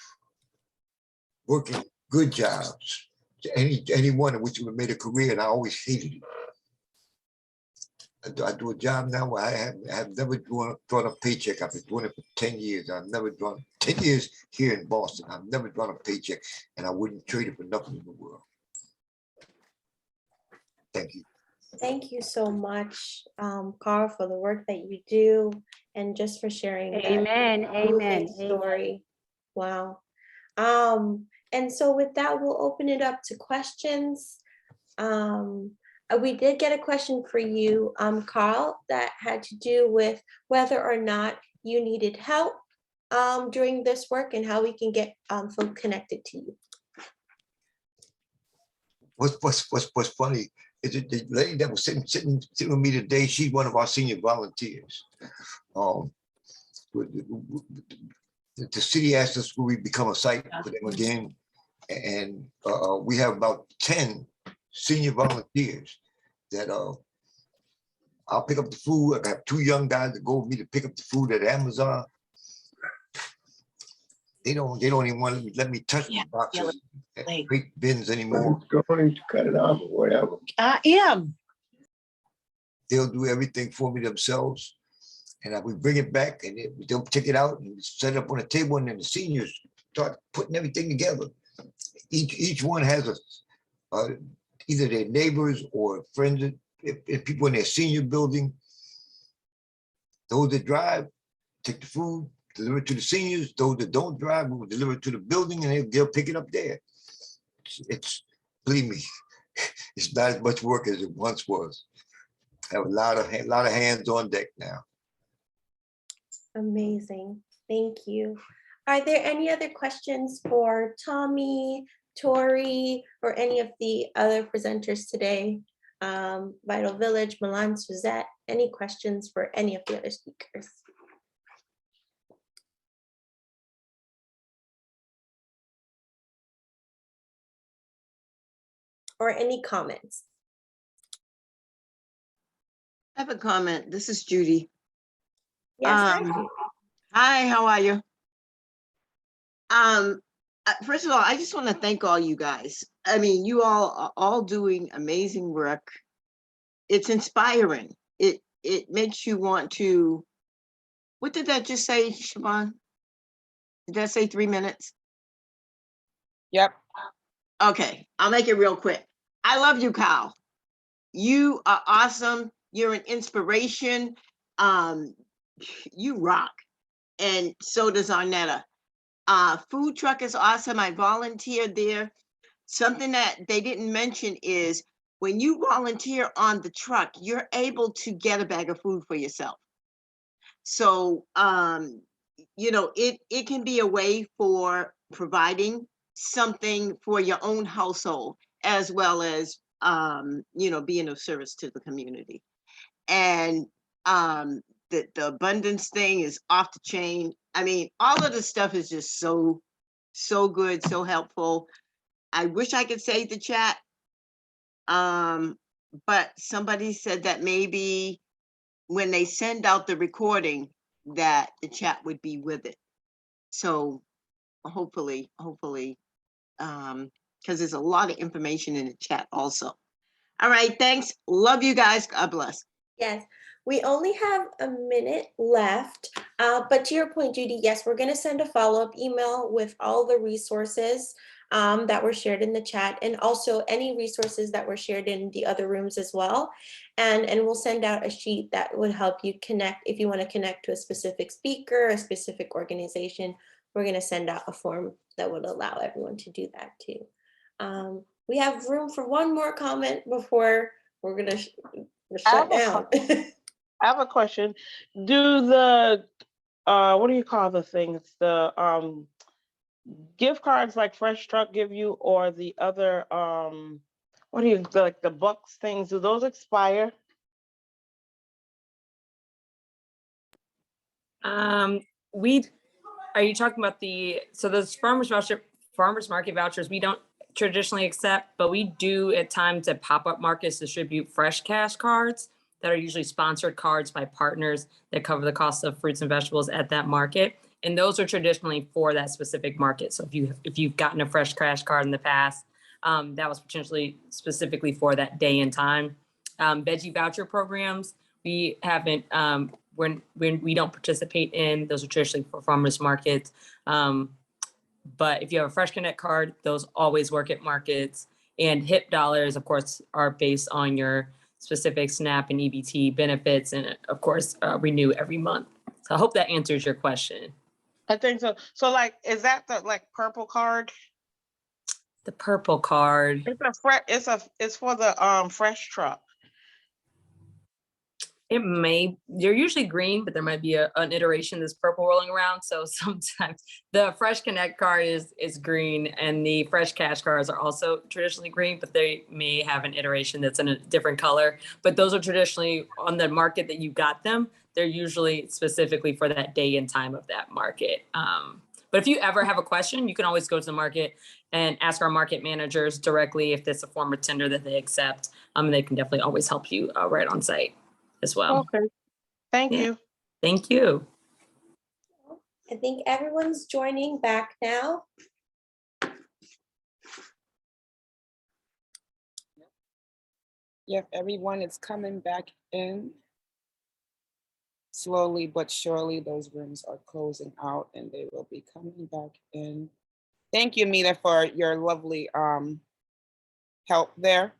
working good jobs, any one of which would have made a career, and I always hated it. I do a job now where I have never drawn a paycheck. I've been doing it for 10 years. I've never drawn 10 years here in Boston. I've never drawn a paycheck, and I wouldn't trade it for nothing in the world. Thank you. Thank you so much, Carl, for the work that you do and just for sharing that Amen, amen, moving story. Wow. And so with that, we'll open it up to questions. We did get a question for you, Carl, that had to do with whether or not you needed help during this work and how we can get folks connected to you. What's funny is that the lady that was sitting with me today, she's one of our senior volunteers. The city asked us will we become a site for them again, and we have about 10 senior volunteers that I'll pick up the food. I have 2 young guys that go with me to pick up the food at Amazon. They don't even want to let me touch the boxes and crate bins anymore. Going to cut it off or whatever. I am. They'll do everything for me themselves. And I would bring it back and they'll take it out and set it up on a table, and then the seniors start putting everything together. Each one has either their neighbors or friends, if people in their senior building. Those that drive, take the food, deliver it to the seniors. Those that don't drive, we will deliver it to the building and they'll pick it up there. It's believe me, it's not as much work as it once was. I have a lot of hands on deck now. Amazing. Thank you. Are there any other questions for Tommy, Tori, or any of the other presenters today? Vital Village, Milan, Suzette, any questions for any of the other speakers? Or any comments? I have a comment. This is Judy. Yes, hi, how are you? First of all, I just want to thank all you guys. I mean, you all are all doing amazing work. It's inspiring. It makes you want to, what did that just say, Siobhan? Did that say 3 minutes? Yep. Okay, I'll make it real quick. I love you, Kyle. You are awesome. You're an inspiration. You rock. And so does Arnetta. Food truck is awesome. I volunteered there. Something that they didn't mention is when you volunteer on the truck, you're able to get a bag of food for yourself. So, you know, it can be a way for providing something for your own household, as well as, you know, being of service to the community. And the abundance thing is off the chain. I mean, all of this stuff is just so good, so helpful. I wish I could save the chat. But somebody said that maybe when they send out the recording that the chat would be with it. So hopefully, because there's a lot of information in the chat also. All right, thanks. Love you guys. God bless. Yes, we only have a minute left, but to your point, Judy, yes, we're going to send a follow-up email with all the resources that were shared in the chat, and also any resources that were shared in the other rooms as well. And we'll send out a sheet that would help you connect. If you want to connect to a specific speaker, a specific organization, we're going to send out a form that would allow everyone to do that too. We have room for one more comment before we're going to shut down. I have a question. Do the, what do you call the things? The gift cards like Fresh Truck give you, or the other, what do you, like the Bucks things, do those expire? Are you talking about so those farmers market vouchers, we don't traditionally accept, but we do at times at pop-up markets distribute fresh cash cards that are usually sponsored cards by partners that cover the cost of fruits and vegetables at that market. And those are traditionally for that specific market. So if you've gotten a fresh cash card in the past, that was potentially specifically for that day and time. Veggie voucher programs, we haven't, when we don't participate in, those are traditionally for farmers markets. But if you have a Fresh Connect card, those always work at markets. And HIP dollars, of course, are based on your specific SNAP and EBT benefits, and of course, renew every month. So I hope that answers your question. I think so. So like, is that the like purple card? The purple card. It's for the Fresh Truck. They're usually green, but there might be an iteration that's purple rolling around. So sometimes the Fresh Connect card is green, and the Fresh Cash cards are also traditionally green, but they may have an iteration that's in a different color. But those are traditionally on the market that you got them. They're usually specifically for that day and time of that market. But if you ever have a question, you can always go to the market and ask our market managers directly if there's a form of tender that they accept. And they can definitely always help you right on site as well. Okay. Thank you. Thank you. I think everyone's joining back now. Yep, everyone is coming back in. Slowly but surely, those rooms are closing out and they will be coming back in. Thank you, Mita, for your lovely help there.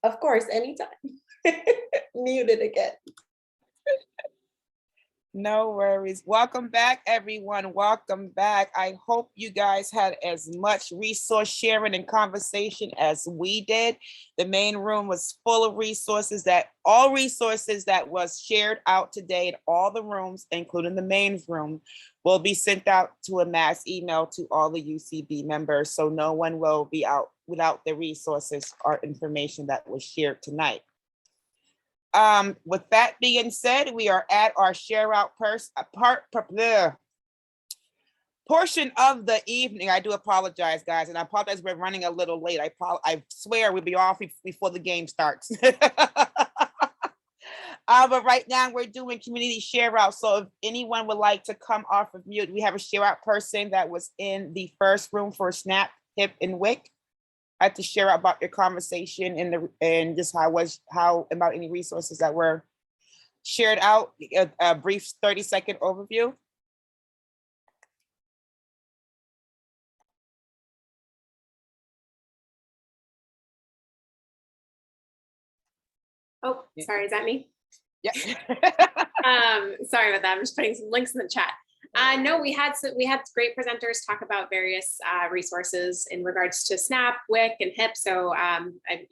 Of course, anytime. Muted again. No worries. Welcome back, everyone. Welcome back. I hope you guys had as much resource sharing and conversation as we did. The main room was full of resources all resources that was shared out today in all the rooms, including the main room, will be sent out to a mass email to all the UCB members. So no one will be out without the resources or information that was shared tonight. With that being said, we are at our share out portion of the evening. I do apologize, guys, and I apologize we're running a little late. I swear we'll be off before the game starts. But right now we're doing community share out. So if anyone would like to come off of mute, we have a share out person that was in the first room for SNAP, HIP, and WIC. I had to share about your conversation and just how about any resources that were shared out, a brief 30-second overview. Oh, sorry, is that me? Yeah. Sorry about that. I'm just putting some links in the chat. No, we had great presenters talk about various resources in regards to SNAP, WIC, and HIP. So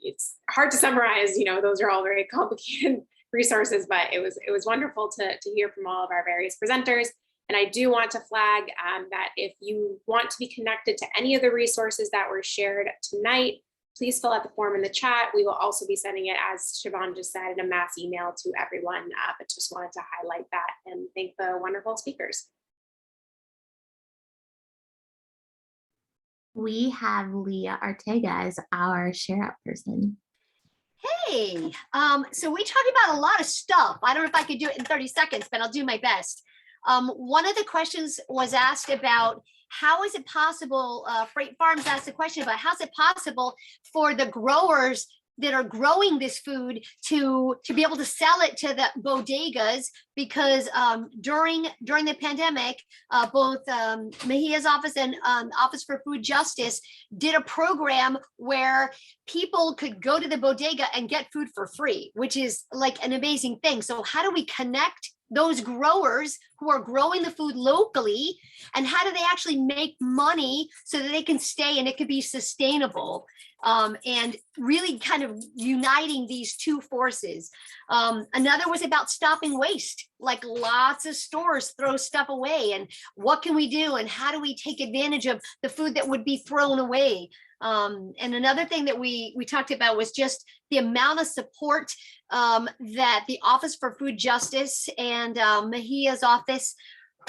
it's hard to summarize. You know, those are all very complicated resources, but it was wonderful to hear from all of our various presenters. And I do want to flag that if you want to be connected to any of the resources that were shared tonight, please fill out the form in the chat. We will also be sending it, as Siobhan just said, in a mass email to everyone, but just wanted to highlight that and thank the wonderful speakers. We have Leah Ortega as our share out person. Hey, so we talked about a lot of stuff. I don't know if I could do it in 30 seconds, but I'll do my best. One of the questions was asked about how is it possible, Freight Farms asked the question about how's it possible for the growers that are growing this food to be able to sell it to the bodegas, because during the pandemic, both Mejia's office and Office for Food Justice did a program where people could go to the bodega and get food for free, which is like an amazing thing. So how do we connect those growers who are growing the food locally, and how do they actually make money so that they can stay and it could be sustainable? And really kind of uniting these two forces. Another was about stopping waste. Like lots of stores throw stuff away, and what can we do, and how do we take advantage of the food that would be thrown away? And another thing that we talked about was just the amount of support that the Office for Food Justice and Mejia's office,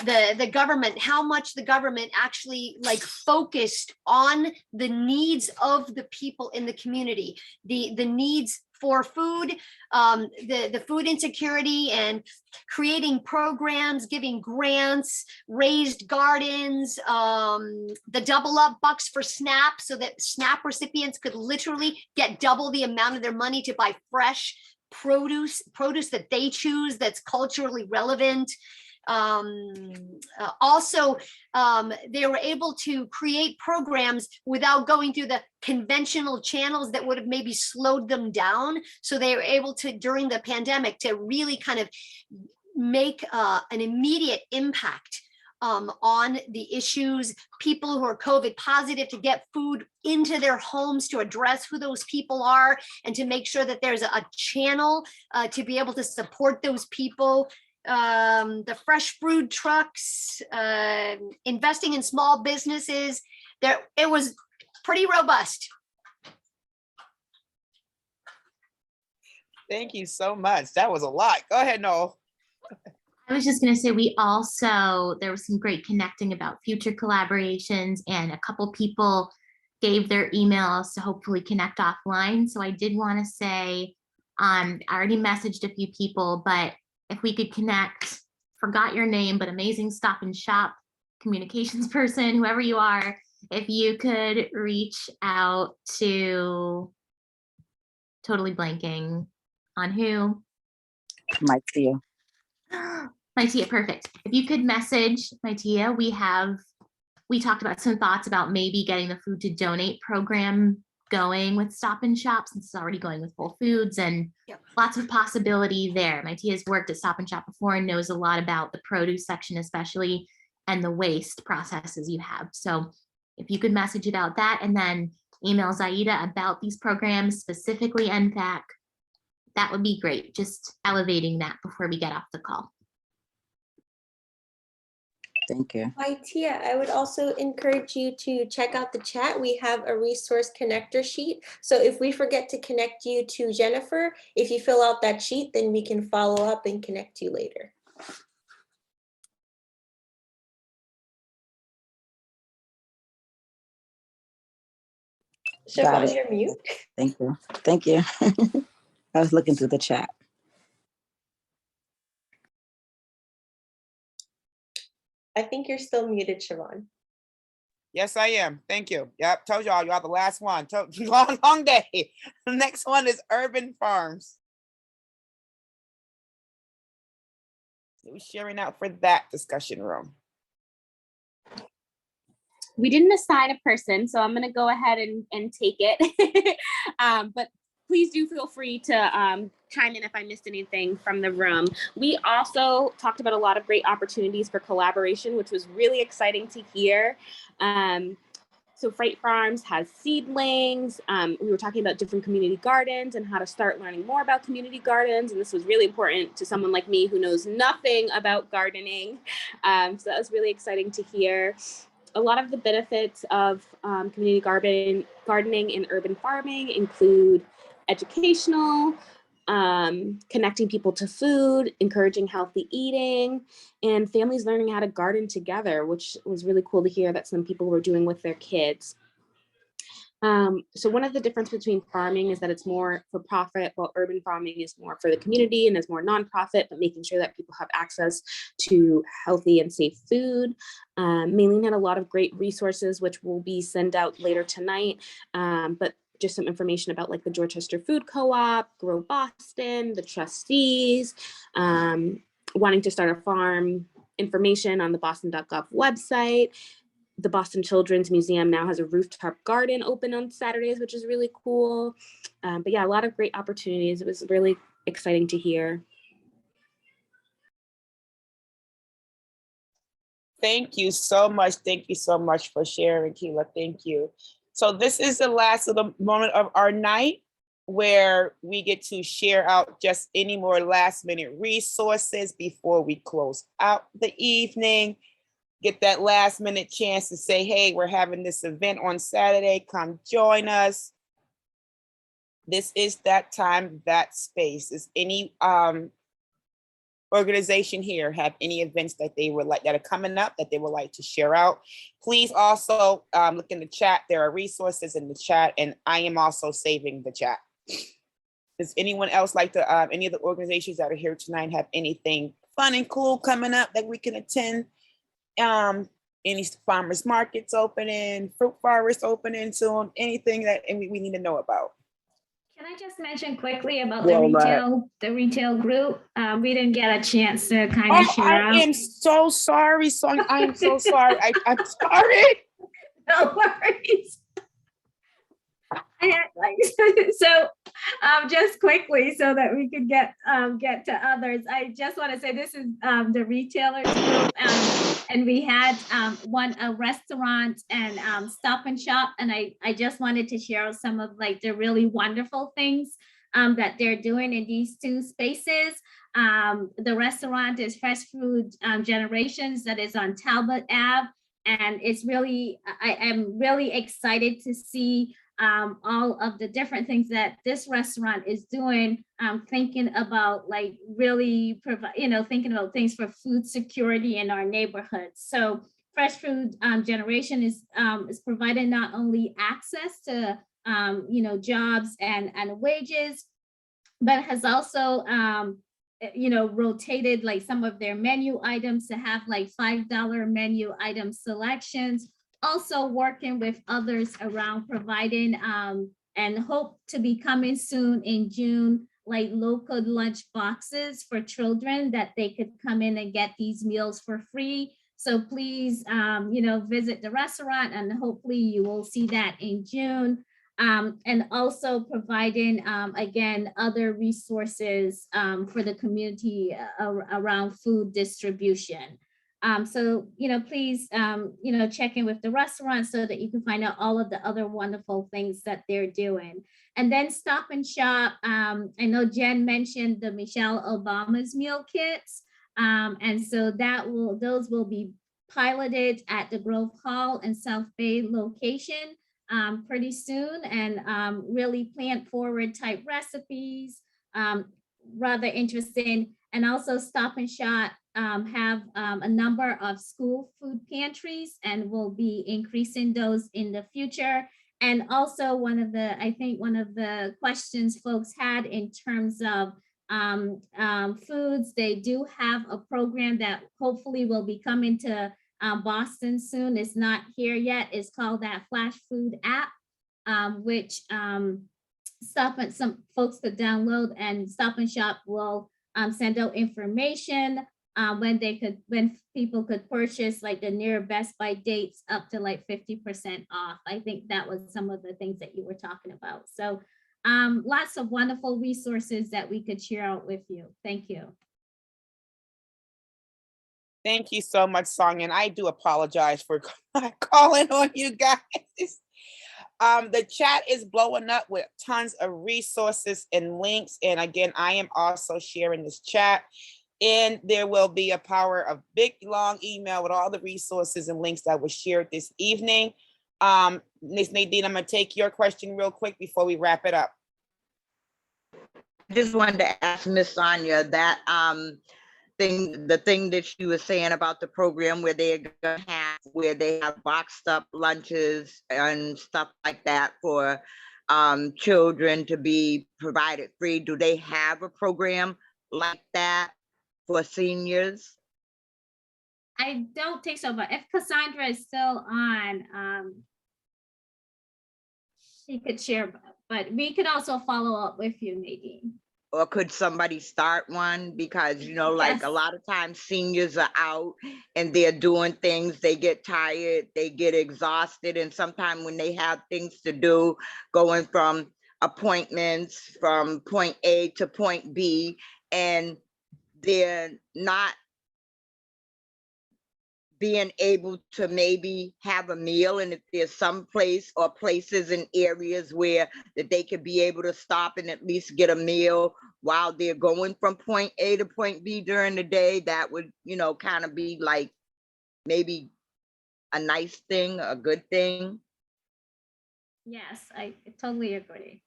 the government, how much the government actually like focused on the needs of the people in the community, the needs for food, the food insecurity, and creating programs, giving grants, raised gardens, the double up bucks for SNAP, so that SNAP recipients could literally get double the amount of their money to buy fresh produce that they choose, that's culturally relevant. Also, they were able to create programs without going through the conventional channels that would have maybe slowed them down. So they were able to, during the pandemic, to really kind of make an immediate impact on the issues, people who are COVID positive, to get food into their homes, to address who those people are, and to make sure that there's a channel to be able to support those people. The fresh food trucks, investing in small businesses. It was pretty robust. Thank you so much. That was a lot. Go ahead, Noel. I was just going to say, there was some great connecting about future collaborations, and a couple people gave their emails to hopefully connect offline. So I did want to say, I already messaged a few people, but if we could connect, forgot your name, but amazing Stop and Shop communications person, whoever you are, if you could reach out to, totally blanking on who. Mike Tia. My Tia, perfect. If you could message my Tia, we talked about some thoughts about maybe getting the food to donate program going with Stop and Shop, since it's already going with Whole Foods, and lots of possibility there. My Tia's worked at Stop and Shop before and knows a lot about the produce section, especially, and the waste processes you have. So if you could message about that, and then email Zaida about these programs, specifically NFAC, that would be great. Just elevating that before we get off the call. Thank you. Tia, I would also encourage you to check out the chat. We have a resource connector sheet. So if we forget to connect you to Jennifer, if you fill out that sheet, then we can follow up and connect you later. Got Siobhan, it. you're mute. Thank you. Thank you. I was looking through the chat. I think you're still muted, Siobhan. Yes, I am. Thank you. Yep, told y'all, y'all the last one. Long day. The next one is urban farms. Who's sharing out for that discussion room? We didn't assign a person, so I'm going to go ahead and take it. But please do feel free to chime in if I missed anything from the room. We also talked about a lot of great opportunities for collaboration, which was really exciting to hear. So Freight Farms has seedlings. We were talking about different community gardens and how to start learning more about community gardens. And this was really important to someone like me who knows nothing about gardening. So that was really exciting to hear. A lot of the benefits of community gardening and urban farming include educational, connecting people to food, encouraging healthy eating, and families learning how to garden together, which was really cool to hear that some people were doing with their kids. So one of the difference between farming is that it's more for profit, while urban farming is more for the community and is more nonprofit, but making sure that people have access to healthy and safe food. Maylene had a lot of great resources, which will be sent out later tonight. But just some information about like the Dorchester Food Co-op, Grow Boston, the trustees, wanting to start a farm, information on the boston.gov website. The Boston Children's Museum now has a rooftop garden open on Saturdays, which is really cool. But yeah, a lot of great opportunities. It was really exciting to hear. Thank you so much. Thank you so much for sharing, Keela. Thank you. So this is the last of the moment of our night where we get to share out just any more last minute resources before we close out the evening. Get that last minute chance to say, hey, we're having this event on Saturday, come join us. This is that time, that space. Is any organization here have any events that they would like that are coming up that they would like to share out? Please also look in the chat. There are resources in the chat, and I am also saving the chat. Does anyone else like to, any of the organizations that are here tonight have anything fun and cool coming up that we can attend? Any farmers markets opening, fruit forests opening soon, anything that we need to know about? Can I just mention quickly about Well, the retail group? We didn't get a chance to kind Oh, of share I out. am so sorry, Sonia. I am so sorry. I'm sorry. No worries. So just quickly so that we could get to others, I just want to say this is the retailers group, and we had a restaurant and Stop and Shop, and I just wanted to share some of like the really wonderful things that they're doing in these two spaces. The restaurant is Fresh Food Generations that is on Talbot Ave, and it's really, I am really excited to see all of the different things that this restaurant is doing, thinking about like really thinking about things for food security in our neighborhoods. So Fresh Food Generation is providing not only access to jobs and wages, but has also rotated like some of their menu items to have like $5 menu item selections. Also working with others around providing and hope to be coming soon in June, like local lunch boxes for children that they could come in and get these meals for free. So please, visit the restaurant, and hopefully you will see that in June. And also providing, again, other resources for the community around food distribution. So, please, check in with the restaurant so that you can find out all of the other wonderful things that they're doing. And then Stop and Shop. I know Jen mentioned the Michelle Obama's meal kits. And so those will be piloted at the Grove Hall and South Bay location pretty soon, and really plant forward type recipes, rather interesting. And also Stop and Shop have a number of school food pantries, and will be increasing those in the future. And also one of the questions folks had in terms of foods, they do have a program that hopefully will be coming to Boston soon. It's not here yet. It's called that Flash Food app, which some folks could download, and Stop and Shop will send out information when people could purchase like the near Best By dates up to like 50% off. I think that was some of the things that you were talking about. So lots of wonderful resources that we could share out with you. Thank you. Thank you so much, Sonia. And I do apologize for calling on you guys. The chat is blowing up with tons of resources and links. And again, I am also sharing this chat. And there will be a big, long email with all the resources and links that was shared this evening. Ms. Nadine, I'm going to take your question real quick before we wrap it up. Just wanted to ask Miss Sonia that the thing that she was saying about the program where they have boxed up lunches and stuff like that for children to be provided free. Do they have a program like that for seniors? I don't think so, but if Cassandra is still on, She could share, but we could also follow up with you, Nadine. Or could somebody start one? Because, you know, like a lot of times seniors are out and they're doing things, they get tired, they get exhausted. And sometimes when they have things to do, going from appointments from point A to point B, and they're not being able to maybe have a meal, and if there's some place or places in areas where that they could be able to stop and at least get a meal while they're going from point A to point B during the day, that would, you know, kind of be like maybe a nice thing, a good thing. Yes, I totally agree.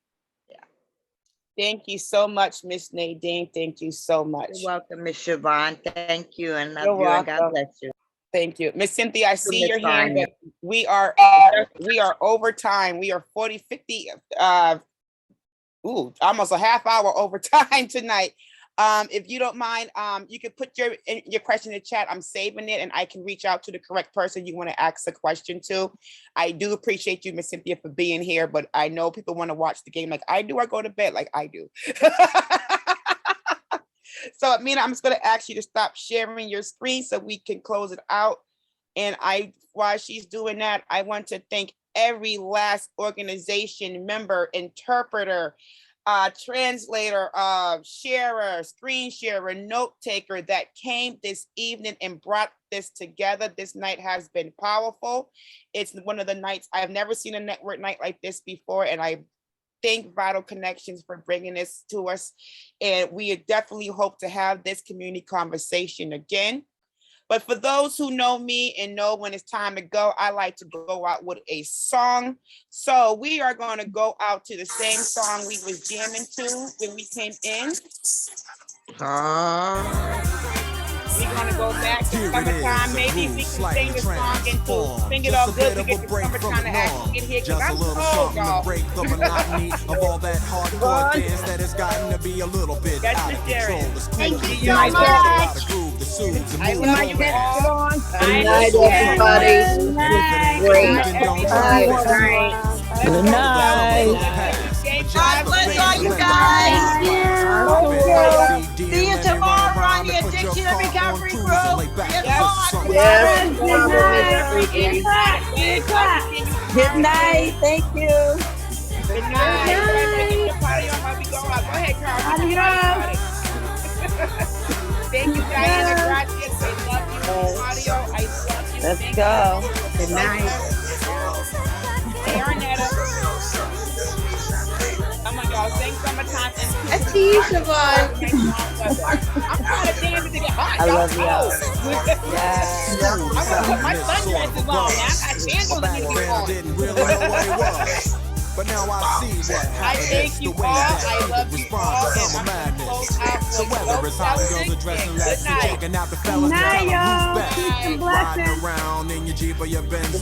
Thank you so much, Miss Nadine. Thank you so much. You're welcome, Miss Siobhan. Thank you, and love You're you, and God welcome. bless you. Thank you. Miss Cynthia, I see Miss your hand, Sonia. but we are over time. We are 50, almost a half hour over time tonight. If you don't mind, you can put your question in the chat. I'm saving it and I can reach out to the correct person you want to ask a question to. I do appreciate you, Miss Cynthia, for being here, but I know people want to watch the game like I do or go to bed like I do. So, Mina, I'm just going to ask you to stop sharing your screen so we can close it out. And while she's doing that, I want to thank every last organization member, interpreter, translator, sharer, screen sharer, note taker that came this evening and brought this together. This night has been powerful. It's one of the nights I've never seen a network night like this before, and I thank Vital Connections for bringing this to us. And we definitely hope to have this community conversation again. But for those who know me and know when it's time to go, I like to go out with a song. So we are going to go out to the same song we was jamming to when we came in. We're going to go back to summertime. Maybe if we can sing the song and sing it all good, we get the summertime to actually get here. Because I'm cold, y'all. Break the monotony of all that hardcore dance that has gotten to be a little bit out of control. Thank you so much. I love you all. Good night, everybody. Good night. God bless all you guys. See you tomorrow on the Addiction and Recovery Group. Good night. Thank you. Good night. Go ahead, Carl. Thank you, Diana. Gracias. I love you. Audio. I love you. Let's go. Good night. Hey, Arnetta. Come on, y'all. Sing summertime. I see you, Siobhan. I'm trying to dance to get hot. I love you. Yes. I'm going to put my sundresses on. Now I got candles in the on. But now I see what I thank you all. I love you all. And I'm going to close out the weather is hot, girls are dressing less. Checking out the fellas. Good night, y'all. Peace and blessings. Riding around in your Jeep or your Benz.